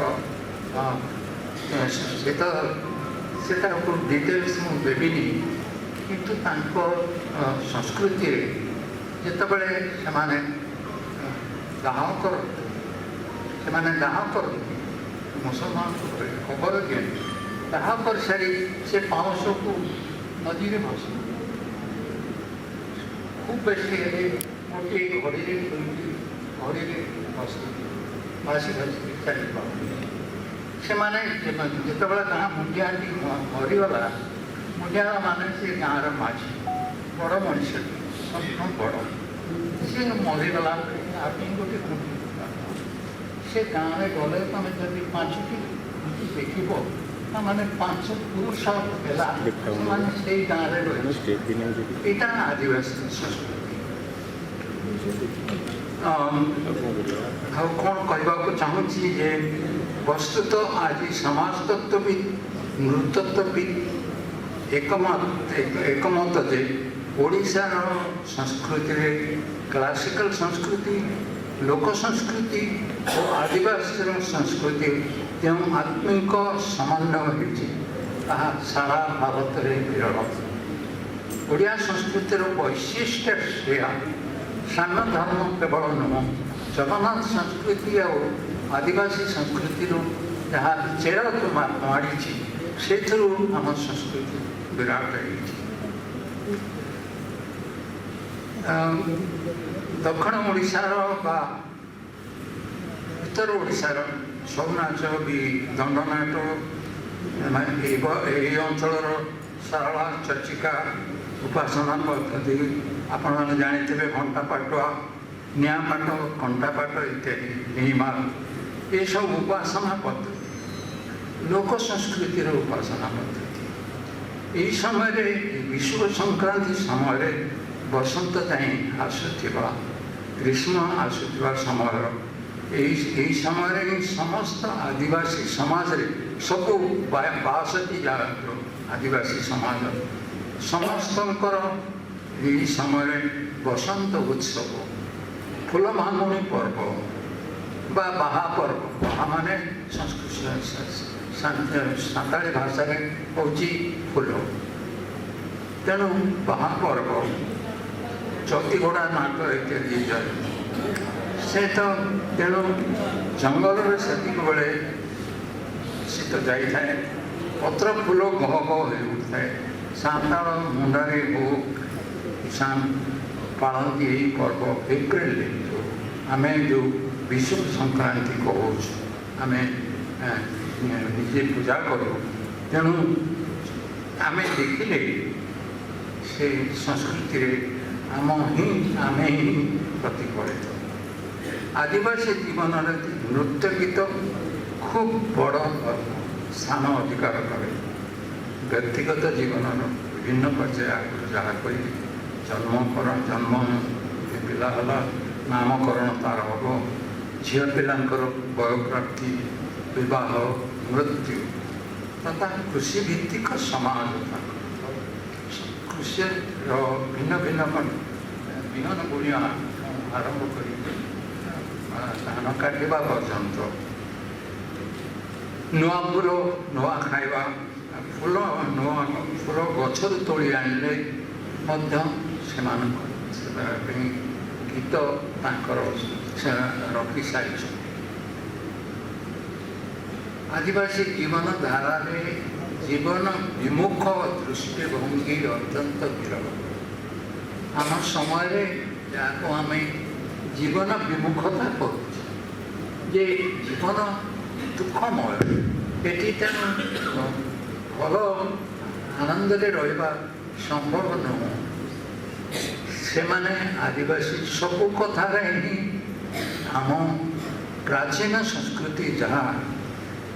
ସେଟା ଡିଟେଲ୍ସ ମୁଁ ଦେବିନି, କିନ୍ତୁ ତାଙ୍କ ସଂସ୍କୃତିରେ ଯେତେବେଳେ ସେମାନେ ଦାହ କରନ୍ତି, ମୁସଲମାନଙ୍କୁ ଖବର ଦିଅନ୍ତି, ଦାହ କରିସାରି ସେ ପାଉଁଶକୁ ନଦୀରେ ଭସାନ୍ତି। ଖୁବ୍ ବେଶୀ ହେଲେ ଗୋଟିଏ ଘଡ଼ିରେ ଭାସି ଚାଲିପାରନ୍ତି। ସେମାନେ ଯେତେବେଳେ ଗାଁ ମୁଣ୍ଡିଆଟି ମରିଗଲା, ମୁଣ୍ଡିଆ ମାନେ ସେ ଗାଁର ମାଝି, ବଡ଼ ମଣିଷଟି, ସବୁଠୁ ବଡ଼, ସେ ମରିଗଲା। ଆପଣ ଗୋଟେ ଖୁଣ୍ଟି, ସେ ଗାଁରେ ଗଲେ ତମେ ଯଦି 5ଟି ଖୁଣ୍ଟି ଦେଖିବ, ତାମାନେ 5 ପୁରୁଷ ହେଲା, ସେମାନେ ସେଇ ଗାଁରେ ରହିବେ। ଏଇଟା ଆଦିବାସୀ ସଂସ୍କୃତି। ଆଉ କ'ଣ କହିବାକୁ ଚାହୁଁଛି ଯେ ବସ୍ତୁତ ଆଜି ସମାଜତତ୍ତ୍ୱବିତ୍, ନୃତତ୍ତ୍ୱବିତ୍ ଏକମତ ଯେ ଓଡ଼ିଶାର ସଂସ୍କୃତିରେ କ୍ଲାସିକାଲ ସଂସ୍କୃତି, ଲୋକ ସଂସ୍କୃତି ଓ ଆଦିବାସୀର ସଂସ୍କୃତି ଯେଉଁ ଆତ୍ମିକ ସମନ୍ୱୟ ହୋଇଛି, ତାହା ସାରା ଭାରତରେ ବିରଳ। ଓଡ଼ିଆ ସଂସ୍କୃତିର ବୈଶିଷ୍ଟ୍ୟ ସେୟା। ସାନ ଧର୍ମ କେବଳ ନୁହଁ, ଜଗନ୍ନାଥ ସଂସ୍କୃତି ଆଉ ଆଦିବାସୀ ସଂସ୍କୃତିରୁ ଯାହା ଚେରକୁ ମାଡ଼ିଛି, ସେଥିରୁ ଆମ ସଂସ୍କୃତି ବିରାଟ ହେଇଛି। ଦକ୍ଷିଣ ଓଡ଼ିଶାର ବା ଉତ୍ତର ଓଡ଼ିଶାର ଛଉ ନାଚ ବି ଦଣ୍ଡନାଟ, ଏହି ଅଞ୍ଚଳର ଶାରଳା, ଚର୍ଚ୍ଚିକା ଉପାସନା ପଦ୍ଧତି ଆପଣମାନେ ଜାଣିଥିବେ। ଘଣ୍ଟା ପାଟୁଆ, ନିଆଁ ପାଟ, କଣ୍ଟା ପାଟ ଇତ୍ୟାଦି, ନିମାଳ, ଏସବୁ ଉପାସନା ପଦ୍ଧତି, ଲୋକ ସଂସ୍କୃତିର ଉପାସନା ପଦ୍ଧତି। ଏହି ସମୟରେ, ବିଷୁବ ସଂକ୍ରାନ୍ତି ସମୟରେ, ବସନ୍ତ ଯାଇ ଆସୁଥିବା, ଗ୍ରୀଷ୍ମ ଆସୁଥିବା ସମୟ, ଏହି ସମୟରେ ହିଁ ସମସ୍ତ ଆଦିବାସୀ ସମାଜରେ, ସବୁ 62ଟି ଜାତିର ଆଦିବାସୀ ସମାଜ, ସମସ୍ତଙ୍କର ଏହି ସମୟରେ ବସନ୍ତ ଉତ୍ସବ, ଫୁଲ ଭାଙ୍ଗୁଣି ପର୍ବ ବା ବାହା ପର୍ବ, ବାହା ମାନେ ସାନ୍ତାଳୀ ଭାଷାରେ ହେଉଛି ଫୁଲ। ତେଣୁ ବାହା ପର୍ବ, ଚତିଘୋଡ଼ା ନାଟ ଇତ୍ୟାଦି ଯାଏ। ସେ ତ ତେଣୁ ଜଙ୍ଗଲରେ ସେତିକିବେଳେ ଶୀତ ଯାଇଥାଏ, ପତ୍ର ଫୁଲ ଗହ ଗହ ହୋଇ ଉଠିଥାଏ। ସାନ୍ତାଳ ମୁଣ୍ଡାରେ ବହୁ କିଷାନ ପାଳନ୍ତି ଏହି ପର୍ବ। ଏପ୍ରିଲରେ ଆମେ ଯେଉଁ ବିଷୁବ ସଂକ୍ରାନ୍ତି କହୁଛୁ, ଆମେ ନିଜେ ପୂଜା କରୁ। ତେଣୁ ଆମେ ଦେଖିଲେ ସେ ସଂସ୍କୃତିରେ ଆମେ ହିଁ ପ୍ରତିଫଳିତ। ଆଦିବାସୀ ଜୀବନରେ ନୃତ୍ୟ ଗୀତ ଖୁବ୍ ବଡ଼ ସ୍ଥାନ ଅଧିକାର କରେ। ବ୍ୟକ୍ତିଗତ ଜୀବନର ବିଭିନ୍ନ ପର୍ଯ୍ୟାୟ ଆଗରୁ ଯାହା କହିଲି, ଜନ୍ମ ପିଲା ହେଲା, ନାମକରଣ ତା'ର ହେବ, ଝିଅ ପିଲାଙ୍କର ବୟପ୍ରାପ୍ତି, ବିବାହ, ମୃତ୍ୟୁ ତଥା କୃଷିଭିତ୍ତିକ ସମାଜ, କୃଷିର ଭିନ୍ନ ବିହନ ବୁଣିବା ଆରମ୍ଭ କରି ଧାନ କାଟିବା ପର୍ଯ୍ୟନ୍ତ, ନୂଆ ଫୁଲ ନୂଆ ଖାଇବା, ନୂଆ ଫୁଲ ଗଛରୁ ତୋଳି ଆଣିଲେ ମଧ୍ୟ ସେମାନଙ୍କ ପାଇଁ ଗୀତ ତାଙ୍କର ରଖି ସାରିଛନ୍ତି। ଆଦିବାସୀ ଜୀବନଧାରାରେ ଜୀବନ ବିମୁଖ ଦୃଷ୍ଟିଭଙ୍ଗୀ ଅତ୍ୟନ୍ତ ବିରଳ। ଆମ ସମୟରେ ଯାହାକୁ ଆମେ ଜୀବନ ବିମୁଖତା କରୁଛୁ ଯେ ଜୀବନ ଦୁଃଖମୟ ଏଠି ତେଣୁ ଭଲ ଆନନ୍ଦରେ ରହିବା ସମ୍ଭବ ନୁହଁ। ସେମାନେ ଆଦିବାସୀ ସବୁ କଥାରେ ହିଁ ଆମ ପ୍ରାଚୀନ ସଂସ୍କୃତି ଯାହା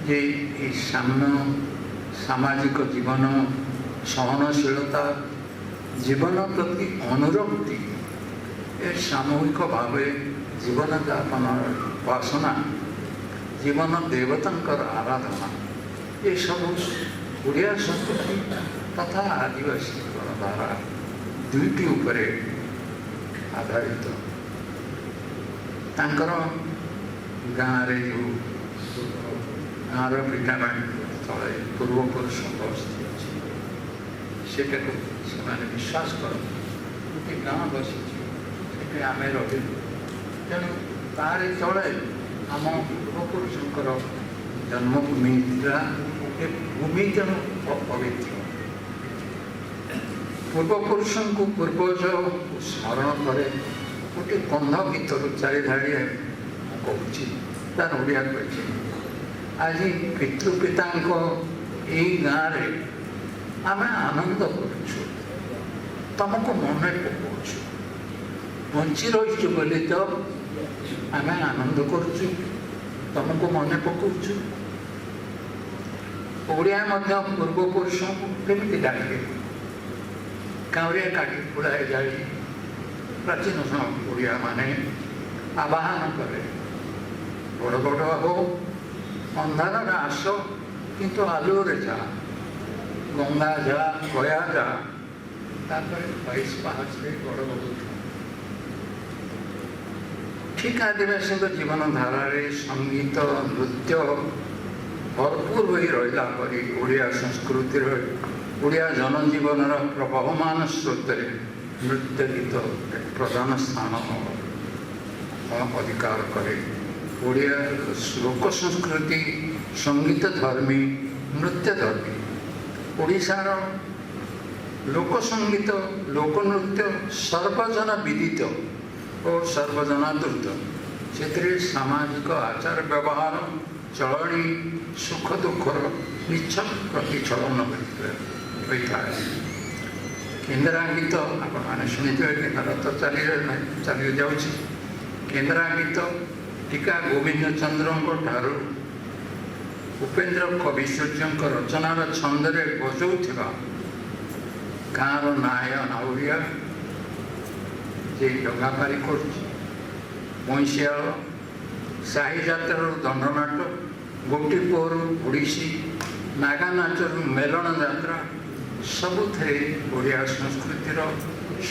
ଯେ ଏ ସାମାଜିକ ଜୀବନ ସହନଶୀଳତା ଜୀବନ ପ୍ରତି ଅନୁରକ୍ତି ଏ ସାମୂହିକ ଭାବେ ଜୀବନଯାପନର ବାସନା ଜୀବନ ଦେବତାଙ୍କର ଆରାଧନା ଏସବୁ ଓଡ଼ିଆ ସଂସ୍କୃତି ତଥା ଆଦିବାସୀଙ୍କର ଧାରା ଦୁଇଟି ଉପରେ ଆଧାରିତ। ତାଙ୍କର ଗାଁରେ ଯେଉଁ ଗାଁର ପିଲାମାନେ ତଳେ ପୂର୍ବପୁରୁଷଙ୍କ ଅସ୍ଥି ଅଛି ସେଟାକୁ ସେମାନେ ବିଶ୍ୱାସ କରନ୍ତି। ଗୋଟେ ଗାଁ ବସିଛି ସେଠି ଆମେ ରହିଲୁ ତେଣୁ ତାରି ତଳେ ଆମ ପୂର୍ବପୁରୁଷଙ୍କର ଜନ୍ମଭୂମି ଥିଲା। ଏ ଭୂମି ତେଣୁ ପବିତ୍ର ପୂର୍ବପୁରୁଷଙ୍କୁ ପୂର୍ବଜକୁ ସ୍ମରଣ କରେ। ଗୋଟେ କନ୍ଧ ଗୀତରୁ ଚାରି ଧାଡ଼ିଏ ମୁଁ କହୁଛି ତାର ଓଡ଼ିଆ କହିଛି। ଆଜି ପିତୃପିତାଙ୍କ ଏଇ ଗାଁରେ ଆମେ ଆନନ୍ଦ କରୁଛୁ, ତମକୁ ମନେ ପକାଉଛୁ। ବଞ୍ଚି ରହିଛୁ ବୋଲି ତ ଆମେ ଆନନ୍ଦ କରୁଛୁ, ତମକୁ ମନେ ପକାଉଛୁ। ଓଡ଼ିଆ ମଧ୍ୟ ପୂର୍ବପୁରୁଷଙ୍କୁ କେମିତି ଡାକେ? କାଉରିଆ କାଟି ପୁଳାଏ ଜାଳି ପ୍ରାଚୀନ ଓଡ଼ିଆମାନେ ଆବାହନ କରେ। ବଡ଼ ବଡ଼ ହଉ ଅନ୍ଧାରରେ ଆସ କିନ୍ତୁ ଆଲୁଅରେ ଯା, ଗଙ୍ଗା ଯା, ଗୟା ଯା, ତାପରେ 22 ପାହାଚରେ ବଡ଼ ବଡ଼ ଠିକ୍ ଆଦିବାସୀଙ୍କ ଜୀବନ ଧାରାରେ ସଙ୍ଗୀତ ନୃତ୍ୟ ଭରପୁର ହୋଇ ରହିଲା ପରି ଓଡ଼ିଆ ସଂସ୍କୃତିର ଓଡ଼ିଆ ଜନଜୀବନର ପ୍ରବହମାନ ସ୍ରୋତରେ ନୃତ୍ୟ ଗୀତ ପ୍ରଧାନ ସ୍ଥାନ ଅଧିକାର କରେ। ଓଡ଼ିଆ ଲୋକ ସଂସ୍କୃତି ସଙ୍ଗୀତ ଧର୍ମୀ ନୃତ୍ୟ ଧର୍ମୀ। ଓଡ଼ିଶାର ଲୋକ ସଙ୍ଗୀତ ଲୋକନୃତ୍ୟ ସର୍ବଜନ ବିଦିତ ଓ ସର୍ବଜନାଦୃତ। ସେଥିରେ ସାମାଜିକ ଆଚାର ବ୍ୟବହାର ଚଳଣି ସୁଖ ଦୁଃଖର ନିଚ୍ଛକ ପ୍ରତିଛଳନ ହୋଇଥାଏ। କେନ୍ଦ୍ରା ଗୀତ ଆପଣମାନେ ଶୁଣିଥିବେ, କେନ୍ଦ୍ର ତ ଚାଲି ଯାଉଛି। କେନ୍ଦ୍ରା ଗୀତ ଟୀକା ଗୋବିନ୍ଦ ଚନ୍ଦ୍ରଙ୍କ ଠାରୁ ଉପେନ୍ଦ୍ର କବି ସୂର୍ଯ୍ୟଙ୍କ ରଚନାର ଛନ୍ଦରେ ବଜଉଥିବା ଗାଁର ନାୟ ନାଉରିଆ ଯେ ଡଙ୍ଗାପାରି କରୁଛି, ମଇଁଷିଆଳ, ସାହି ଯାତ୍ରାରୁ ଦଣ୍ଡନାଟ, ଗୋଟି ପୁଅରୁ ଓଡ଼ିଶୀ, ନାଗା ନାଚରୁ ମେଲଣ ଯାତ୍ରା ସବୁଥିରେ ଓଡ଼ିଆ ସଂସ୍କୃତିର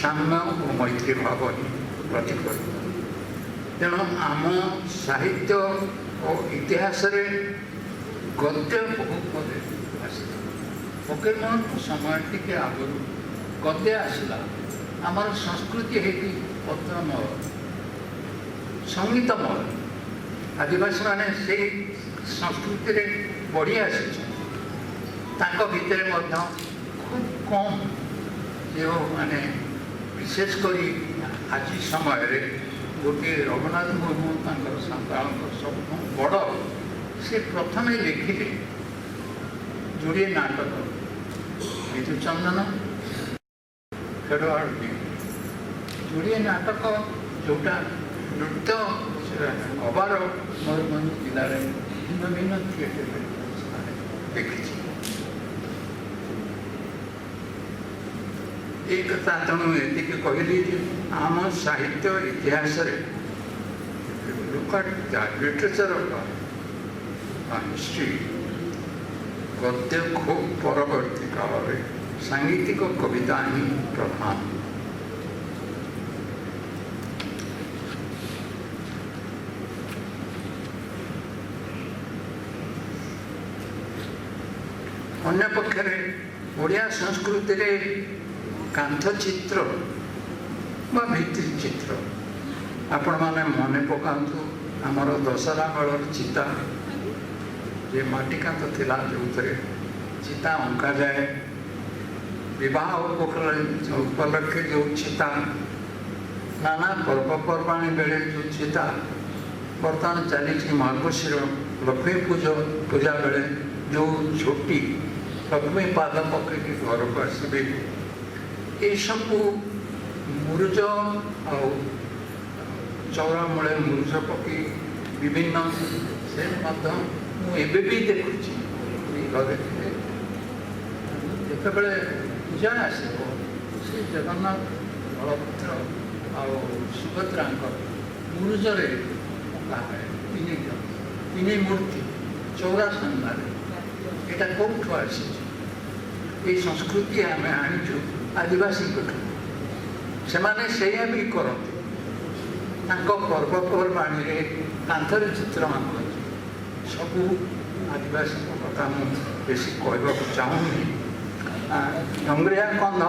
ସାମ୍ୟ ଓ ମୈତ୍ରୀ ଭାବ ପ୍ରତିଫଳିତ। ତେଣୁ ଆମ ସାହିତ୍ୟ ଓ ଇତିହାସରେ ଗଦ୍ୟ ବହୁ ପଦେ ଆସିଲା। ଫକୀରମୋହନଙ୍କ ସମୟ ଟିକେ ଆଗରୁ ଗଦ୍ୟ ଆସିଲା। ଆମର ସଂସ୍କୃତି ହେଇକି ପଦ୍ୟମୟ ସଙ୍ଗୀତମୟ। ଆଦିବାସୀମାନେ ସେଇ ସଂସ୍କୃତିରେ ବଢ଼ି ଆସିଛନ୍ତି। ତାଙ୍କ ଭିତରେ ମଧ୍ୟ ଖୁବ୍ କମ୍ ଯେଉଁମାନେ ବିଶେଷ କରି ଆଜି ସମୟରେ ଗୋଟିଏ ରଘୁନାଥ ମୁର୍ମୁ ତାଙ୍କର ସାନ୍ତାଳଙ୍କର ସବୁଠୁ ବଡ଼, ସେ ପ୍ରଥମେ ଲେଖିଲେ ଯୋଡ଼ିଏ ନାଟକ ବିଧୁଚନ୍ଦନ ଖେଡ଼ୁଆଳ ଯୋଡ଼ିଏ ନାଟକ ଯେଉଁଟା ନୃତ୍ୟ ଅବାର ମୟୂରଭଞ୍ଜ ଜିଲ୍ଲାରେ ଭିନ୍ନ ଭିନ୍ନ ଥିଏଟରରେ ଦେଖିଛି। এই କଥା ତେଣୁ ଏତିକି କହିଲି ଯେ ଆମ ସାହିତ୍ୟ ଇତିହାସରେ ଲିଟରେଚର ହିଷ୍ଟ୍ରି ଗଦ୍ୟ ଖୁବ୍ ପରବର୍ତ୍ତୀ କାଳରେ ସାଙ୍ଗୀତିକ କବିତା ହିଁ ପ୍ରଧାନ। ଅନ୍ୟପକ୍ଷରେ ଓଡ଼ିଆ ସଂସ୍କୃତିରେ କାନ୍ଥ ଚିତ୍ର ବା ଭିତ୍ତି ଚିତ୍ର ଆପଣମାନେ ମନେ ପକାନ୍ତୁ। ଆମର ଦଶହରା ବେଳର ଚିତା ଯେ ମାଟି କାନ୍ଥ ଥିଲା, ଯେଉଁଥିରେ ଚିତା ଅଙ୍କାଯାଏ, ବିବାହ ଉପଲକ୍ଷେ ଯେଉଁ ଚିତା नाना पर्वपर्वाणी बेले जो चिता बर्तमान चली मार्गशीर लक्ष्मी पूजा बेले जो छोटी लक्ष्मी पाद पकड़ घर को आसबे ये सब मुरुज आ चौरा मूले मुरुज पकई विभिन्न से मुझे भी देखुची घरे जिते बड़े पूजा आसब से जगन्नाथ बलभद्र आ सुभद्रा मुरुजरे तीन मूर्ति चौरा सामने यहाँ कौटू आसी ये संस्कृति आम आनीचु आदिवासी से भी करते पर्वपर्वाणी कांथर चित्र आंकती सबू आदिवासी कथा मुझे बेसी कहवाक चाहूनी डंगरिया कंध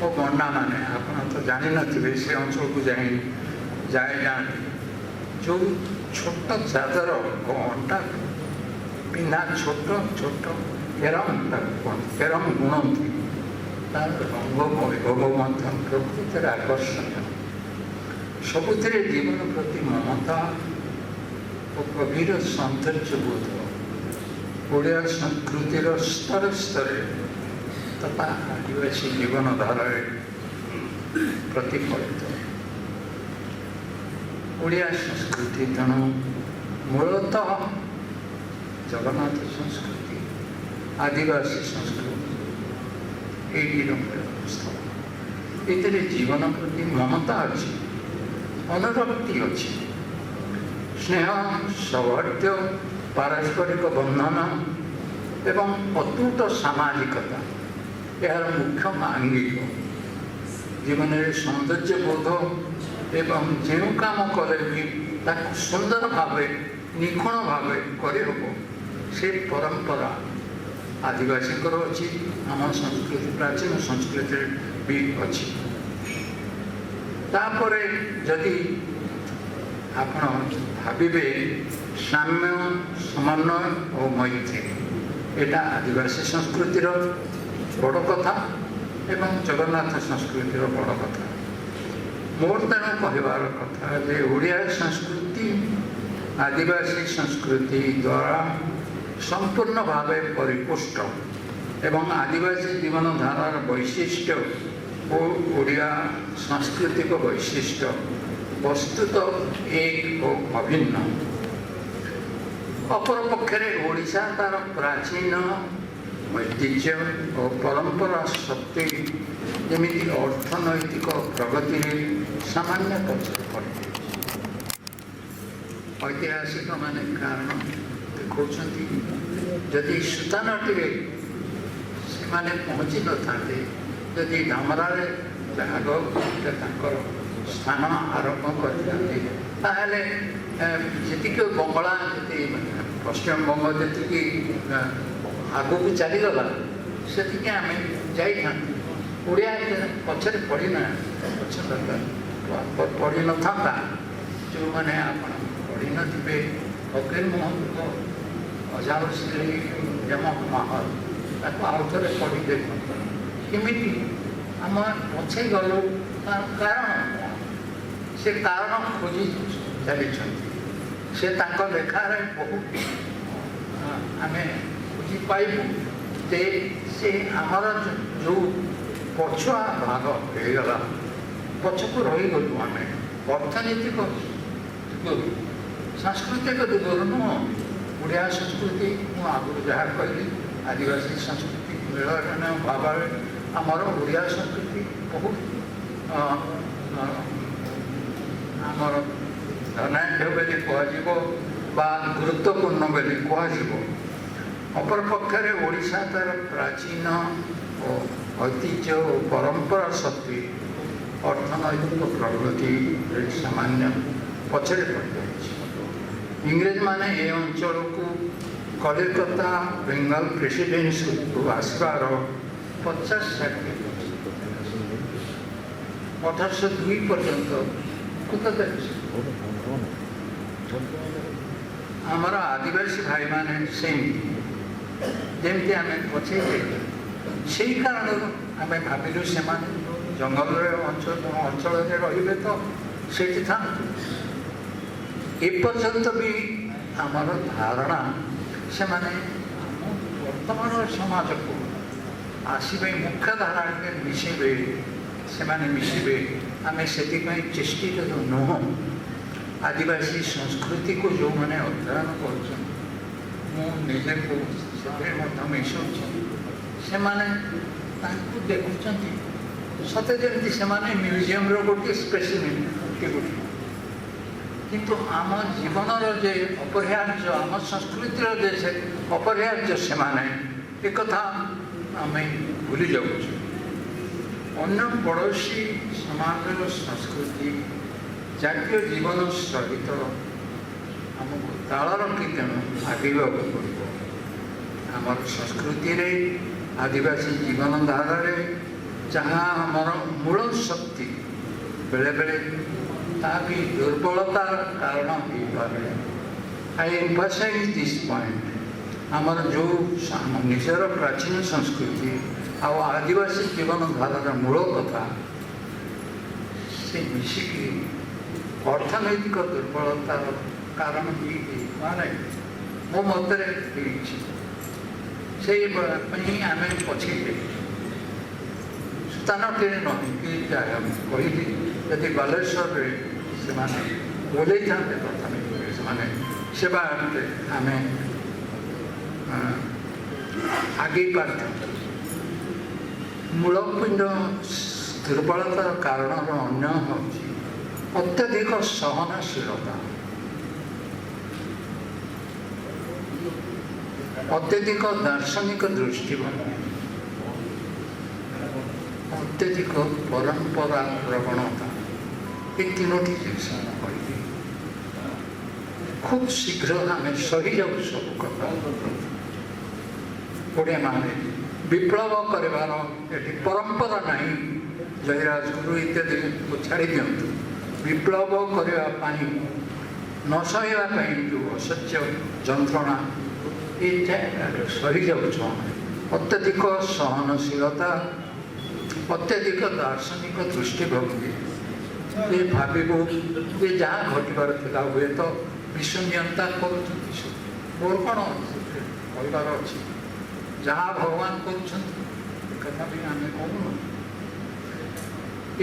और बंडा मैंने आप तो जानी नथिबे से अंचल को जाए जाने जो छोट चादर अंटा पिंधा छोट छोट केरम गुणती तार रंग वैभव प्रकृति आकर्षण सबुथ जीवन प्रति ममता और गभीर सौंदर्य बोध ओडिया संस्कृतिर स्तर स्तर तथा आदिवासी जीवन धारा प्रतिफलित ओडिया संस्कृति तेणु मूलतः जगन्नाथ संस्कृति आदिवासी संस्कृति ये स्थल ये जीवन प्रति ममता अच्छी अनुरक्ति अच्छी स्नेह सौहार्द्य पारस्परिक बंधन एवं अतूट सामाजिकता यार मुख्य आंगिक जीवन में सौंदर्य बोध एवं जो काम कले भी सुंदर भाव निखुण भाव करहब से परंपरा आदिवासी अच्छी आम संस्कृति प्राचीन संस्कृति भी अच्छी तापर जदि आपण भावे साम्य समन्वय और मैत्री यहाँ आदिवासी संस्कृतिर बड़ कथा एवं जगन्नाथ संस्कृतिर बड़ कथा मोर तेणु कहबार कथा जे ओडिया संस्कृति आदिवासी संस्कृति द्वारा संपूर्ण भावे परिपुष्ट एवं आदिवासी जीवन धारार वैशिष्ट्य और ओडिया सांस्कृतिक वैशिष्ट्य वस्तुत एक और अभिन्न अपर पक्षरे ओडिशा तार प्राचीन ऐतिह्य और परंपरा शक्ति जमी अर्थनैतिक प्रगति सामान्य पक्षे पड़े ऐतिहासिक माने कारण देखा जदि सुतानटी से माने पहुँची न था जदि धामरा आग स्थान आरंभ कर जी बंगला जी पश्चिम बंग जी आग को चलीगला से आम जा ओडिया पचर पड़ना पड़ी न था जो मैंने आप पढ़ी थे फकीर मोहन अजार श्री जम महल आउ थे पढ़ी देख केमी आम पछे गलु कारण से कारण खोजी चली से लेखार बहुत आम खोजी पाइबू से आमर जो पछुआ भाग होगला पछक रहीगलु आम अर्थनैतिक दिगरू सांस्कृतिक दिगरू नुह ओडिया संस्कृति मुझे आगुरी जहाँ कहली आदिवासी संस्कृति मिलन भाव आमर ओडिया संस्कृति बहुत आमर धनाढ़ बोली कह गुरुत्वपूर्ण बोली कह अपर पक्षरे ओडिशा तार प्राचीन और ऐतिह्य और परंपरा शक्ति अर्थनैतिक प्रगति सामान्य पछरे पड़ जाए इंग्रेज माने ये अंचल को कलिकता बेंगल प्रेसिडेंसी को आसबार 50-60 1802 पर्यंत आमर आदिवासी भाई माने जमती आम पछे से कारण आम भाविलु से ଜଙ୍ଗଲରେ ଅଞ୍ଚଳରେ ରହିବେ ତ ସେଇଠି ଥାଆନ୍ତୁ। ଏପର୍ଯ୍ୟନ୍ତ ବି ଆମର ଧାରଣା ସେମାନେ ଆମ ବର୍ତ୍ତମାନର ସମାଜକୁ ଆସିବେ, ମୁଖ୍ୟଧାରାରେ ମିଶିବେ, ସେମାନେ ମିଶିବେ, ଆମେ ସେଥିପାଇଁ ଚେଷ୍ଟିତ ନୁହଁ। ଆଦିବାସୀ ସଂସ୍କୃତିକୁ ଯେଉଁମାନେ ଅଧ୍ୟୟନ କରୁଛନ୍ତି, ମୁଁ ନିଜକୁ ସେଥିରେ ମଧ୍ୟ ମିଶାଉଛି, ସେମାନେ ତାଙ୍କୁ ଦେଖୁଛନ୍ତି ସତେ ଯେମିତି ସେମାନେ ମ୍ୟୁଜିୟମର ଗୋଟିଏ ସ୍ପେସିମେନ୍ ଗୋଟିଏ। କିନ୍ତୁ ଆମ ଜୀବନର ଯେ ଅପରିହାର୍ଯ୍ୟ, ଆମ ସଂସ୍କୃତିର ଯେ ସେ ଅପରିହାର୍ଯ୍ୟ ସେମାନେ, ଏକଥା ଆମେ ଭୁଲି ଯାଉଛୁ। ଅନ୍ୟ ପଡ଼ୋଶୀ ସମାଜର ସଂସ୍କୃତି, ଜାତୀୟ ଜୀବନ ସହିତ ଆମକୁ ତାଳ ରଖି ତେଣୁ ଆଗେଇବାକୁ ପଡ଼ିବ। ଆମର ସଂସ୍କୃତିରେ, ଆଦିବାସୀ ଜୀବନଧାରାରେ ଯାହା ଆମର ମୂଳ ଶକ୍ତି, ବେଳେବେଳେ ତାହା ବି ଦୁର୍ବଳତାର କାରଣ ହୋଇପାରେ। I emphasize this point. ଆମର ଯେଉଁ ଆମ ନିଜର ପ୍ରାଚୀନ ସଂସ୍କୃତି ଆଉ ଆଦିବାସୀ ଜୀବନଧାରାର ମୂଳ କଥା, ସେ ମିଶିକି ଅର୍ଥନୈତିକ ଦୁର୍ବଳତାର କାରଣ ବି ହେଇପାରେ, ମୋ ମତରେ ହେଇଛି। ସେଇ ପାଇଁ ଆମେ ପଛେଇଲେ ସ୍ଥାନଟିରେ ନହେଇକି କହିଲି, ଯଦି ବାଲେଶ୍ୱରରେ ସେମାନେ ଓହ୍ଲେଇଥାନ୍ତେ ପ୍ରଥମେ, ସେମାନେ ସେବା ଆମେ ଆଗେଇ ପାରିଥାନ୍ତେ। ମୂଳପିଣ୍ଡ ଦୁର୍ବଳତାର କାରଣର ଅନ୍ୟ ହେଉଛି ଅତ୍ୟଧିକ ସହନଶୀଳତା, ଅତ୍ୟଧିକ ଦାର୍ଶନିକ ଦୃଷ୍ଟିଭଙ୍ଗୀ, ଅତ୍ୟଧିକ ପରମ୍ପରା ପ୍ରବଣତା। ଏ ତିନୋଟି ଜିନିଷ ମୁଁ କହିଲି। ଖୁବ୍ ଶୀଘ୍ର ଆମେ ସହିଯାଉ ସବୁ କଥା। ଓଡ଼ିଆମାନେ ବିପ୍ଳବ କରିବାର ଏଠି ପରମ୍ପରା ନାହିଁ। ଜୟୀରାଜଗୁରୁ ଇତ୍ୟାଦିକୁ ଛାଡ଼ି ଦିଅନ୍ତୁ, ବିପ୍ଳବ କରିବା ପାଇଁ, ନ ସହିବା ପାଇଁ ଯେଉଁ ଅସହ୍ୟ ଯନ୍ତ୍ରଣା, ଏଇଟା ସହିଯାଉଛୁ ଆମେ। ଅତ୍ୟଧିକ ସହନଶୀଳତା, ଅତ୍ୟଧିକ ଦାର୍ଶନିକ ଦୃଷ୍ଟିଭଙ୍ଗୀ, ଏ ଭାବିବୁ ଯେ ଯାହା ଘଟିବାର ଥିଲା ହୁଏତ ବିଶ୍ୱ ନିୟନ୍ତା କରୁଛନ୍ତି, ମୋର କ'ଣ କହିବାର ଅଛି, ଯାହା ଭଗବାନ କରୁଛନ୍ତି ଏକଥା ବି ଆମେ କହୁନୁ।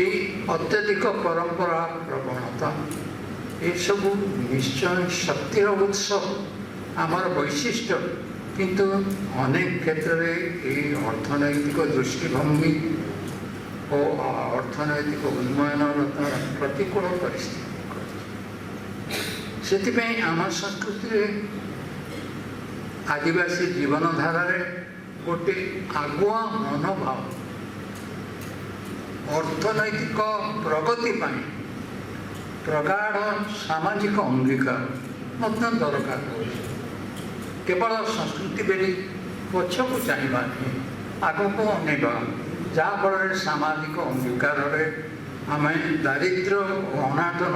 ଏଇ ଅତ୍ୟଧିକ ପରମ୍ପରା ପ୍ରବଣତା, ଏସବୁ ନିଶ୍ଚୟ ଶକ୍ତିର ଉତ୍ସ, ଆମର ବୈଶିଷ୍ଟ୍ୟ। କିନ୍ତୁ ଅନେକ କ୍ଷେତ୍ରରେ ଏହି ଅର୍ଥନୈତିକ ଦୃଷ୍ଟିଭଙ୍ଗୀ ଓ ଅର୍ଥନୈତିକ ଉନ୍ନୟନର ତାର ପ୍ରତିକୂଳ ପରିସ୍ଥିତି। ସେଥିପାଇଁ ଆମ ସଂସ୍କୃତିରେ, ଆଦିବାସୀ ଜୀବନଧାରାରେ ଗୋଟିଏ ଆଗୁଆ ମନୋଭାବ, ଅର୍ଥନୈତିକ ପ୍ରଗତି ପାଇଁ ପ୍ରଗାଢ଼ ସାମାଜିକ ଅଙ୍ଗୀକାର ମଧ୍ୟ ଦରକାର ହେଉଛି। କେବଳ ସଂସ୍କୃତି ବୋଲି ପଛକୁ ଚାହିଁବା ନାହିଁ, ଆଗକୁ ଅନେଇବା, ଯାହାଫଳରେ ସାମାଜିକ ଅଙ୍ଗୀକାରରେ ଆମେ ଦାରିଦ୍ର୍ୟ ଓ ଅନାଟନ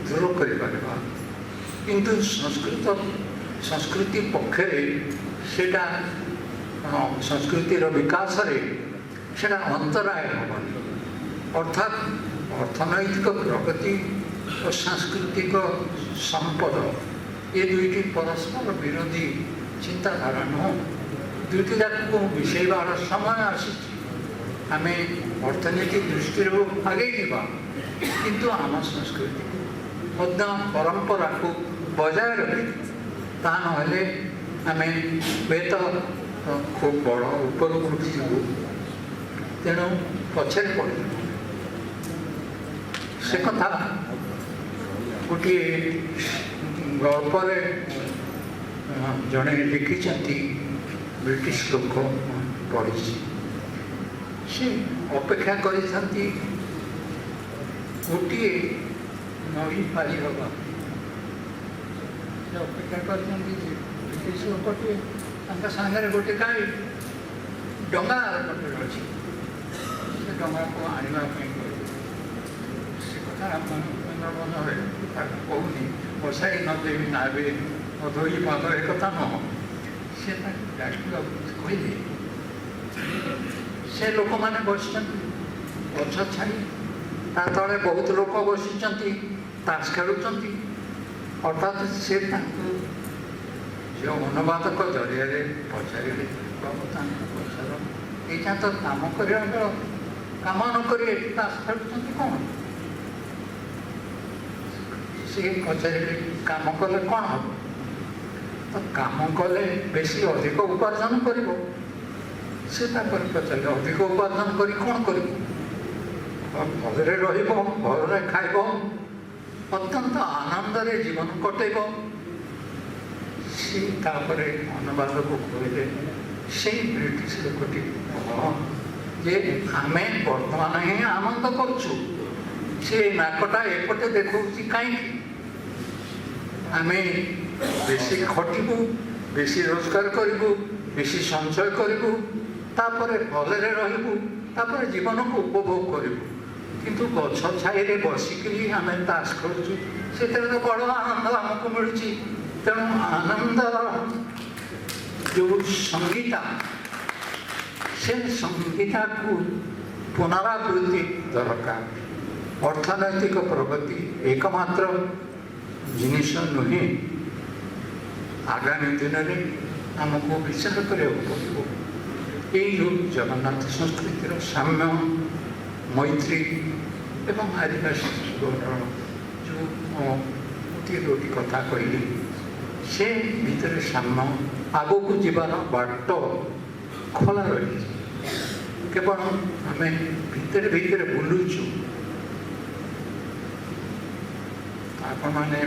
ଦୂର କରିପାରିବା। କିନ୍ତୁ ସଂସ୍କୃତି ପକ୍ଷରେ ସେଇଟା, ସଂସ୍କୃତିର ବିକାଶରେ ସେଇଟା ଅନ୍ତରାୟ ହେବନି। ଅର୍ଥାତ୍ ଅର୍ଥନୈତିକ ପ୍ରଗତି ଓ ସାଂସ୍କୃତିକ ସମ୍ପଦ, ଏ ଦୁଇଟି ପରସ୍ପର ବିରୋଧୀ ଚିନ୍ତାଧାରା ନୁହଁ। ଦୁଇଟି ଯାକକୁ ମିଶାଇବାର ସମୟ ଆସିଛି। ଆମେ ଅର୍ଥନୀତି ଦୃଷ୍ଟିରୁ ଆଗେଇ ଯିବା, କିନ୍ତୁ ଆମ ସଂସ୍କୃତିକୁ ମଧ୍ୟ ପରମ୍ପରାକୁ ବଜାୟ ରଖି, ତା ନହେଲେ ଆମେ ହୁଏତ ଖୁବ୍ ବଡ଼ ଉପରକୁ ଉଠିଯିବୁ, ତେଣୁ ପଛରେ ପଡ଼ିଯିବୁ। ସେ କଥା ଗୋଟିଏ ଗଳ୍ପରେ ଜଣେ ଲେଖିଛନ୍ତି, ବ୍ରିଟିଶ ଲୋକ ପଢ଼ିଛି। ସେ ଅପେକ୍ଷା କରିଥାନ୍ତି ଗୋଟିଏ ନଈ ପାରି ହେବା। ସେ ଅପେକ୍ଷା କରିଛନ୍ତି ଯେ ବ୍ରିଟିଶ ଲୋକଟିଏ ତାଙ୍କ ସାଙ୍ଗରେ ଗୋଟେ ଗାଈ ଡଙ୍ଗା ଅଛି, ସେ ଡଙ୍ଗାକୁ ଆଣିବା ପାଇଁ କହିଲେ। ସେ କଥା ମନରେ ତାକୁ କହୁନି, ବସାଇ ନଦେବି ନାବେ ଅଧୋଇ ପାଦ, ଏ କଥା ନୁହଁ। ସେ ତାକୁ ଡାକିବାକୁ କହିଲେ। ସେ ଲୋକମାନେ ବସିଛନ୍ତି, ଗଛ ଛାଇ ତା ତଳେ ବହୁତ ଲୋକ ବସିଛନ୍ତି, ତାସ ଖେଳୁଛନ୍ତି। ହଠାତ୍ ସେ ତାଙ୍କୁ ଯେଉଁ ଅନୁବାଦକ ଜରିଆରେ ପଚାରିଲେ, ବାବୁ ତାଙ୍କ ପଚାର ଏଇଟା ତ କାମ କରିବା ବେଳ, କାମ ନକରି ଏଠି ତାସ ଖେଳୁଛନ୍ତି କ'ଣ? ସେ ପଚାରିଲେ କାମ କଲେ କ'ଣ ହେବ? ତ କାମ କଲେ ବେଶୀ ଅଧିକ ଉପାର୍ଜନ କରିବ। ସେ ତାପରେ ପଚାରିଲେ ଅଧିକ ଉପାର୍ଜନ କରି କ'ଣ କରିବ? ଭଲରେ ରହିବ, ଭଲରେ ଖାଇବ, ଅତ୍ୟନ୍ତ ଆନନ୍ଦରେ ଜୀବନ କଟେଇବ। ସେ ତାପରେ ଅନୁବାଦକୁ କହିଲେ, ସେଇ ବ୍ରିଟିଶ ଲୋକଟି ଯେ ଆମେ ବର୍ତ୍ତମାନ ହିଁ ଆନନ୍ଦ କରୁଛୁ, ସେ ନାକଟା ଏପଟେ ଦେଖାଉଛି କାହିଁକି? ଆମେ ବେଶୀ ଖଟିବୁ, ବେଶୀ ରୋଜଗାର କରିବୁ, ବେଶୀ ସଞ୍ଚୟ କରିବୁ, ତାପରେ ଭଲରେ ରହିବୁ, ତାପରେ ଜୀବନକୁ ଉପଭୋଗ କରିବୁ। କିନ୍ତୁ ଗଛ ଛାଇରେ ବସିକିରି ଆମେ ତାସ ଖେଳୁଛୁ, ସେଥିରେ ତ ବଡ଼ ଆନନ୍ଦ ଆମକୁ ମିଳୁଛି। ତେଣୁ ଆନନ୍ଦର ଯେଉଁ ସଂଗୀତା, ସେ ସଂଗୀତାକୁ ପୁନରାବୃତ୍ତି ଦରକାର। ଅର୍ଥନୈତିକ ପ୍ରଗତି ଏକମାତ୍ର ଜିନିଷ ନୁହେଁ। ଆଗାମୀ ଦିନରେ ଆମକୁ ବିଚାର କରିବାକୁ ପଡ଼ିବ। ଏଇ ଯେଉଁ ଜଗନ୍ନାଥ ସଂସ୍କୃତିର ସାମ୍ୟ, ମୈତ୍ରୀ ଏବଂ ଆଦିବାସୀ ଜୀବନର ଯେଉଁ ଗୋଟିଏ ଦୁଇଟି କଥା କହିଲି, ସେ ଭିତରେ ସାମ୍ୟ, ଆଗକୁ ଯିବାର ବାଟ ଖୋଲା ରହିଛି। କେବଳ ଆମେ ଭିତରେ ଭିତରେ ବୁଲୁଛୁ। ଆପଣମାନେ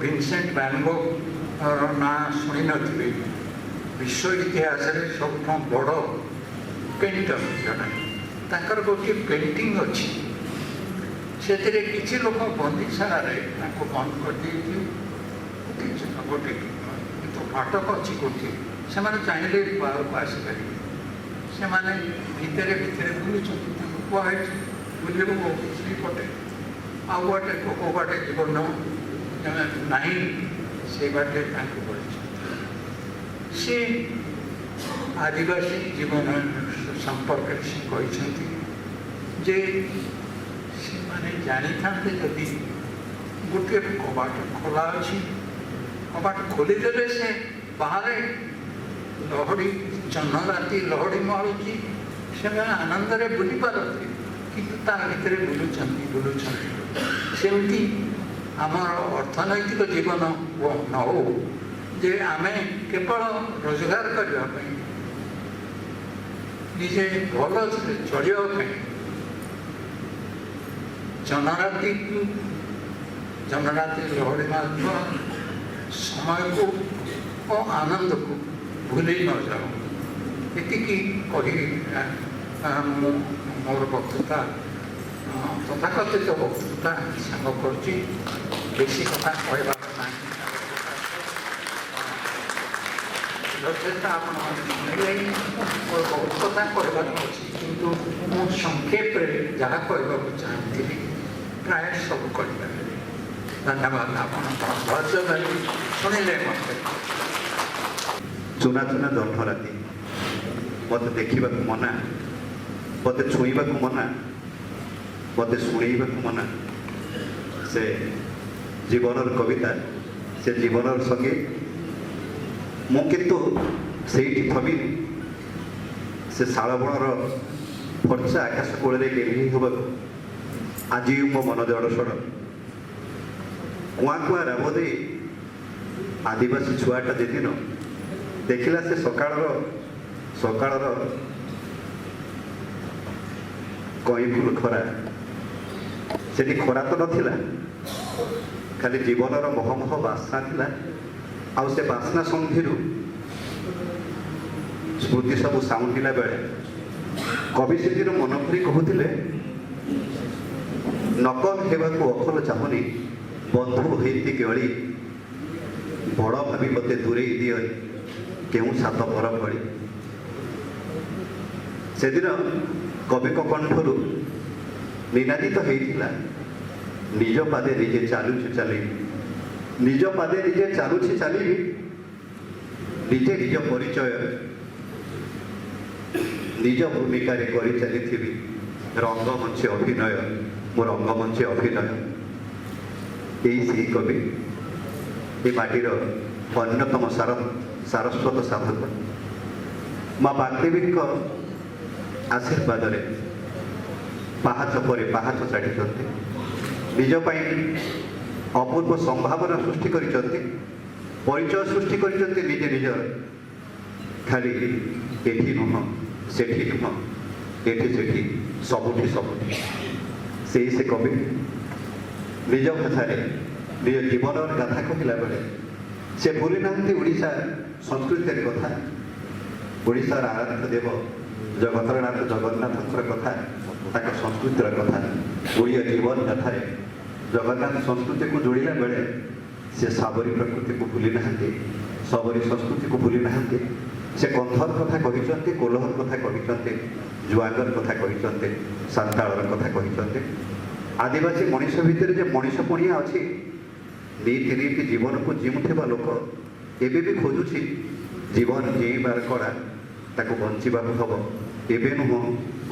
ଭିନସେଣ୍ଟ ଭ୍ୟାନ୍ ଗୋଗର ନାଁ ଶୁଣିନଥିବେ। ବିଶ୍ୱ ଇତିହାସରେ ସବୁଠୁ ବଡ଼ ପେଣ୍ଟର ଜଣେ। ତାଙ୍କର ଗୋଟିଏ ପେଣ୍ଟିଂ ଅଛି, ସେଥିରେ କିଛି ଲୋକ ବନ୍ଦିଶାଳାରେ ତାଙ୍କୁ ବନ୍ଦ କରିଦେଇଥିଲେ। ଗୋଟେ କିନ୍ତୁ ଫାଟକ ଅଛି ଗୋଟିଏ, ସେମାନେ ଚାହିଁଲେ ବାହାରକୁ ଆସିପାରିବେ। ସେମାନେ ଭିତରେ ଭିତରେ ବୁଲୁଛନ୍ତି। ତାଙ୍କୁ କୁହାହେଇଛି ବୁଲିବୁ ସେଇପଟେ, ଆଉ ଗୋଟେ କୋଉ ବାଟେ ଜୀବନ ନାହିଁ, ସେଇ ବାଟେ ତାଙ୍କୁ କରିଛନ୍ତି। ସେ ଆଦିବାସୀ ଜୀବନ ସମ୍ପର୍କରେ ସେ କହିଛନ୍ତି ଯେ ସେମାନେ ଜାଣିଥାନ୍ତେ ଯଦି ଗୋଟିଏ କବାଟ ଖୋଲା ଅଛି, କବାଟ ଖୋଲିଦେଲେ ସେ ବାହାରେ ଲହଡ଼ି, ଜହ୍ନ ରାତି ଲହଡ଼ି ମାଳୁଛି, ସେମାନେ ଆନନ୍ଦରେ ବୁଲି ପାରନ୍ତି। କିନ୍ତୁ ତା ଭିତରେ ବୁଲୁଛନ୍ତି। ସେମିତି ଆମର ଅର୍ଥନୈତିକ ଜୀବନ ନ ହଉ ଯେ ଆମେ କେବଳ ରୋଜଗାର କରିବା ପାଇଁ, ନିଜେ ଭଲ ଚଳିବା ପାଇଁ ଜହ୍ନରାତି ଲହଡ଼ି ମାରୁଥିବା ସମୟକୁ ଓ ଆନନ୍ଦକୁ ଭୁଲି ନ ଯାଉ। ଏତିକି କହି ମୁଁ ମୋର ବକ୍ତୃତା, ତଥାକଥିତ ବକ୍ତୃତା ସାଙ୍ଗ କରୁଛି। ବେଶୀ କଥା କହିବାର ନାହିଁ। ଯଥେଷ୍ଟ ଆପଣମାନେ ଶୁଣିଲେ, ମୋର ବହୁତ କଥା କହିବାର ଅଛି, କିନ୍ତୁ ମୁଁ ସଂକ୍ଷେପରେ ଯାହା କହିବାକୁ ଚାହୁଁଥିଲି ପ୍ରାୟ ସବୁ କହିପାରିବି। ଧନ୍ୟବାଦ। ଆପଣ ଧୈର୍ଯ୍ୟ ଧରି ଶୁଣିଲେ ମୋତେ। ଚୁନା ଚୁନା ଜହ୍ନ ରାତି, ମୋତେ ଦେଖିବାକୁ ମନା, ମୋତେ ଛୁଇଁବାକୁ ମନା, ମୋତେ ଶୁଣେଇବାକୁ ମନା। ସେ ଜୀବନର କବିତା, ସେ ଜୀବନର ସଙ୍ଗୀତ। ମୁଁ କିନ୍ତୁ ସେଇଠି ଥବି ସେ ଶାଳବଣର ଫର୍ଚ୍ଚା ଆକାଶ କୋଳରେ ଗେହ୍ଲି ହେବାକୁ ଆଜି ମୋ ମନ ଜଡ଼ସଡ଼। କୁଆଁ କୁଆଁ ରାବ ଦେଇ ଆଦିବାସୀ ଛୁଆଟା ଯେଦିନ ଦେଖିଲା ସେ ସକାଳର କଇଁଫୁଲ ଖରା, ସେଠି ଖରା ତ ନଥିଲା, ଖାଲି ଜୀବନର ମହମହ ବାସ୍ନା ଥିଲା। ଆଉ ସେ ବାସ୍ନା ସନ୍ଧିରୁ ସ୍ମୃତି ସବୁ ସାଉଁଟିଲା ବେଳେ କବି ସେଦିନ ମନ ଭରି କହୁଥିଲେ, ନକଲ ହେବାକୁ ଅକଲ ଚାହୁଁନି, ବନ୍ଧୁ ହେଇତି ଗଳି, ବଡ଼ ଭାବି ମୋତେ ଦୂରେଇ ଦିଅ କେଉଁ ସାତ ପର ଭଳି। ସେଦିନ କବିଙ୍କ କଣ୍ଠରୁ ନିନାଦିତ ହେଇଥିଲା, ନିଜ ପାଦେ ନିଜେ ଚାଲୁଛି ଚାଲିବି, ନିଜ ପାଦେ ନିଜେ ଚାଲୁଛି ଚାଲିବି, ନିଜେ ନିଜ ପରିଚୟ ନିଜ ଭୂମିକାରେ କରି ଚାଲିଥିବି। ରଙ୍ଗମଞ୍ଚେ ଅଭିନୟ ମୋ ରଙ୍ଗମଞ୍ଚେ ଅଭିନୟ ଏହି ସେହି କବି ଏ ମାଟିର ଅନ୍ୟତମ ସାରସ୍ୱତ ସାଧକ ମା ବାଗ୍ଦେବୀଙ୍କ ଆଶୀର୍ବାଦରେ ପାହାଚ ପରେ ପାହାଚ ଚଢ଼ିଛନ୍ତି, ନିଜ ପାଇଁ ଅପୂର୍ବ ସମ୍ଭାବନା ସୃଷ୍ଟି କରିଛନ୍ତି, ପରିଚୟ ସୃଷ୍ଟି କରିଛନ୍ତି ନିଜେ ନିଜର। ଖାଲି ଏଠି ନୁହଁ ସେଠି ନୁହଁ, ଏଠି ସେଠି ସବୁଠି ସବୁଠି ସେଇ ସେ କବି ନିଜ ଭାଷାରେ ନିଜ ଜୀବନର ଗାଥା କହିଲା ବେଳେ ସେ ଭୁଲି ନାହାନ୍ତି ଓଡ଼ିଶା ସଂସ୍କୃତିର କଥା, ଓଡ଼ିଶାର ଆରାଧ୍ୟ ଦେବ ଜଗତର ନାଥ ଜଗନ୍ନାଥଙ୍କର କଥା, ତାଙ୍କ ସଂସ୍କୃତିର କଥା। ଓଡ଼ିଆ ଜୀବନ ଗାଥାରେ ଜଗନ୍ନାଥ ସଂସ୍କୃତିକୁ ଯୋଡ଼ିଲା ବେଳେ ସେ ସାବରୀ ପ୍ରକୃତିକୁ ଭୁଲି ନାହାନ୍ତି, ସବରୀ ସଂସ୍କୃତିକୁ ଭୁଲି ନାହାନ୍ତି। ସେ କନ୍ଧର କଥା କହିଛନ୍ତି, କୋଲହର କଥା କହିଛନ୍ତି, ଜୁଆଙ୍ଗର କଥା କହିଛନ୍ତି, ସାନ୍ତାଳର କଥା କହିଛନ୍ତି। ଆଦିବାସୀ ମଣିଷ ଭିତରେ ଯେ ମଣିଷ ପଣିଆ ଅଛି, ନୀତି ନୀତି ଜୀବନକୁ ଜିଉଁଥିବା ଲୋକ ଏବେ ବି ଖୋଜୁଛି ଜୀବନ ଜିଇବାର କଳା, ତାକୁ ବଞ୍ଚିବାକୁ ହେବ। ଏବେ ନୁହଁ,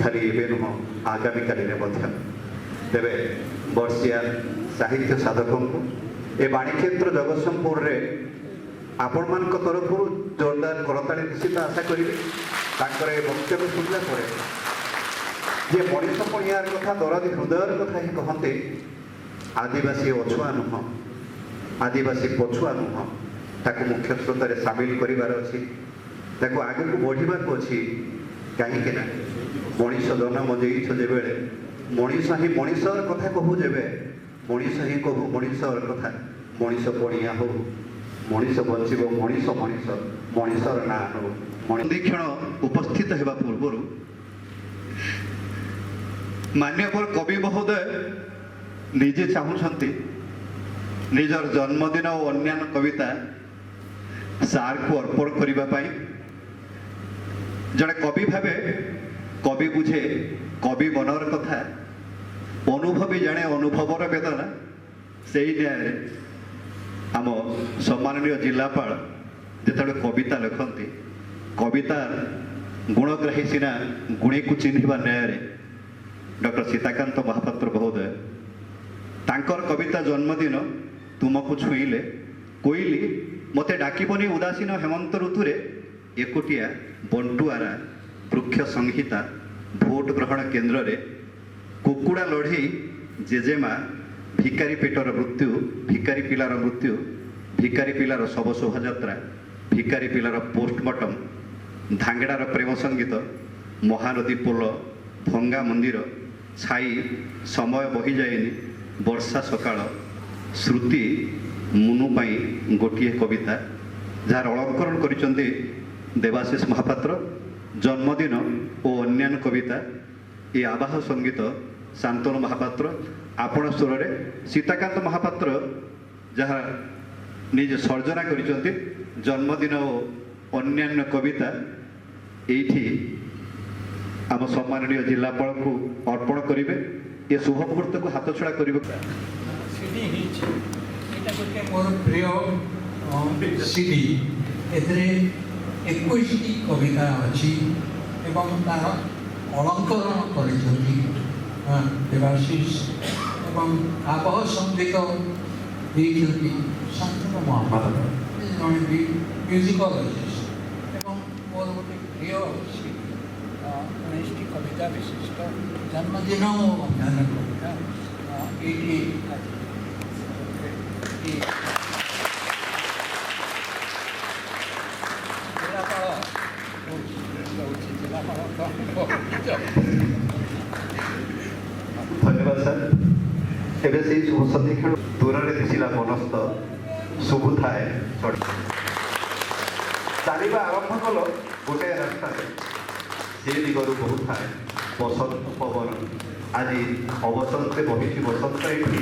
ଖାଲି ଏବେ ନୁହଁ, ଆଗାମୀକାଲିରେ ମଧ୍ୟ। ତେବେ ବର୍ଷିଆ ସାହିତ୍ୟ ସାଧକଙ୍କୁ ଏ ବାଣୀକ୍ଷେତ୍ର ଜଗତସିଂହପୁରରେ ଆପଣମାନଙ୍କ ତରଫରୁ ଜୋରଦାର କରତାଳି ନିଶ୍ଚିତ ଆଶା କରିବି। ତାଙ୍କର ଏ ବକ୍ତବ୍ୟ ଶୁଣିଲା ପରେ ଯେ ମଣିଷ ପଣିଆର କଥା, ଦରଦୀ ହୃଦୟର କଥା ହିଁ କହନ୍ତି, ଆଦିବାସୀ ଅଛୁଆ ନୁହଁ, ଆଦିବାସୀ ପଛୁଆ ନୁହଁ, ତାକୁ ମୁଖ୍ୟ ସ୍ରୋତରେ ସାମିଲ କରିବାର ଅଛି, ତାକୁ ଆଗକୁ ବଢ଼ିବାକୁ ଅଛି। କାହିଁକି ନା ମଣିଷ ଜନ୍ମ ଦେଇଛ ଯେବେଳେ ମଣିଷ ହିଁ ମଣିଷର କଥା କହୁ, ଯେବେ ମଣିଷ ହିଁ କହୁ ମଣିଷର କଥା। ମଣିଷ ପଣିଆ ହଉ, ମଣିଷ ବଞ୍ଚିବ, ମଣିଷ ମଣିଷ ମଣିଷର ନାଁ ହଉ। ମଣିକ୍ଷଣ ଉପସ୍ଥିତ ହେବା ପୂର୍ବରୁ ମାନ୍ୟବର କବି ମହୋଦୟ ନିଜେ ଚାହୁଁଛନ୍ତି ନିଜର ଜନ୍ମଦିନ ଓ ଅନ୍ୟାନ୍ୟ କବିତା ସାର୍କୁ ଅର୍ପଣ କରିବା ପାଇଁ। ଜଣେ କବି ଭାବେ କବି ବୁଝେ କବି ମନର କଥା, ଅନୁଭବୀ ଜାଣେ ଅନୁଭବର ବେଦନା। ସେଇ ନ୍ୟାୟରେ ଆମ ସମ୍ମାନନୀୟ ଜିଲ୍ଲାପାଳ ଯେତେବେଳେ କବିତା ଲେଖନ୍ତି, କବିତା ଗୁଣଗ୍ରାହୀ ସିନା ଗୁଣୀକୁ ଚିହ୍ନିବା ନ୍ୟାୟରେ ଡକ୍ଟର ସୀତାକାନ୍ତ ମହାପାତ୍ର ମହୋଦୟ ତାଙ୍କର କବିତା ଜନ୍ମଦିନ ତୁମକୁ ଛୁଇଁଲେ କୋଇଲି ମୋତେ ଡାକିବନି ଉଦାସୀନ ହେମନ୍ତ ଋତୁରେ, ଏକୁଟିଆ ବଣ୍ଟୁଆରା ବୃକ୍ଷ ସଂହିତା ଭୋଟ ଗ୍ରହଣ କେନ୍ଦ୍ରରେ, କୁକୁଡ଼ା ଲଢ଼େଇ ଜେଜେମା, ଭିକାରୀ ପେଟର ମୃତ୍ୟୁ, ଭିକାରୀ ପିଲାର ମୃତ୍ୟୁ, ଭିକାରୀ ପିଲାର ଶବ ଶୋଭାଯାତ୍ରା, ଭିକାରୀ ପିଲାର ପୋଷ୍ଟମର୍ଟମ, ଧାଙ୍ଗଡ଼ାର ପ୍ରେମ ସଙ୍ଗୀତ, ମହାନଦୀ ପୋଲ, ଭଙ୍ଗା ମନ୍ଦିର, ଛାଇ, ସମୟ ବହିଯାଏନି, ବର୍ଷା ସକାଳ, ଶ୍ରୁତି, ମୁନୁ ପାଇଁ ଗୋଟିଏ କବିତା, ଯାହାର ଅଳଙ୍କରଣ କରିଛନ୍ତି ଦେବାଶିଷ ମହାପାତ୍ର। ଜନ୍ମଦିନ ଓ ଅନ୍ୟାନ୍ୟ କବିତା, ଏ ଆବାହ ସଙ୍ଗୀତ ଶାନ୍ତନୁ ମହାପାତ୍ର, ଆପଣ ସ୍ୱରରେ ସୀତାକାନ୍ତ ମହାପାତ୍ର ଯାହା ନିଜେ ସର୍ଜନା କରିଛନ୍ତି। ଜନ୍ମଦିନ ଓ ଅନ୍ୟାନ୍ୟ କବିତା ଏଇଠି ଆମ ସମ୍ମାନନୀୟ ଜିଲ୍ଲାପାଳଙ୍କୁ ଅର୍ପଣ କରିବେ। ଏ ଶୁଭ ମୁହୂର୍ତ୍ତକୁ ହାତଛଡ଼ା କରିବେ। ସିଡି ହେଇଛି, ଏଇଟା ଗୋଟେ ମୋର ପ୍ରିୟ ସିଡି। ଏଥିରେ 21ଟି କବିତା ଅଛି ଏବଂ ତାର ଅଳଙ୍କରଣ କରିଛନ୍ତି ଦେବାଶିଷ ଏବଂ ଆବହ ସଙ୍ଗୀତ ଦେଇଛନ୍ତି ଶାନ୍ତନୁ ମହାପାତ୍ର, ଜଣେ ମ୍ୟୁଜିକୋଲୋଜିଷ୍ଟ। ଏବଂ ମୋର ଗୋଟେ ପ୍ରିୟ ସିଡି 19ଟି କବିତା ବିଶିଷ୍ଟ ଜନ୍ମଦିନ ଓ ଅନ୍ୟାନ୍ୟ କବିତା ଏଇଠି ଜିଲ୍ଲାପାଳ ଧନ୍ୟବାଦ ସାର୍। ଏବେ ସେଇ ଶୁଭ ସନ୍ଧିକ୍ଷଣ ଦୂରରେ ଦିଶିଲା ବନସ୍ତ ଶୁଭୁଥାଏ ଚଢ଼ି। ଚାଲିବା ଆରମ୍ଭ କଲ ଗୋଟାଏ ରାସ୍ତାରେ, ସେ ଦିଗରୁ ବହୁଥାଏ ବସନ୍ତ ପବନ। ଆଜି ଅବସନ୍ତେ ବହିଛି ବସନ୍ତ ଏଠି,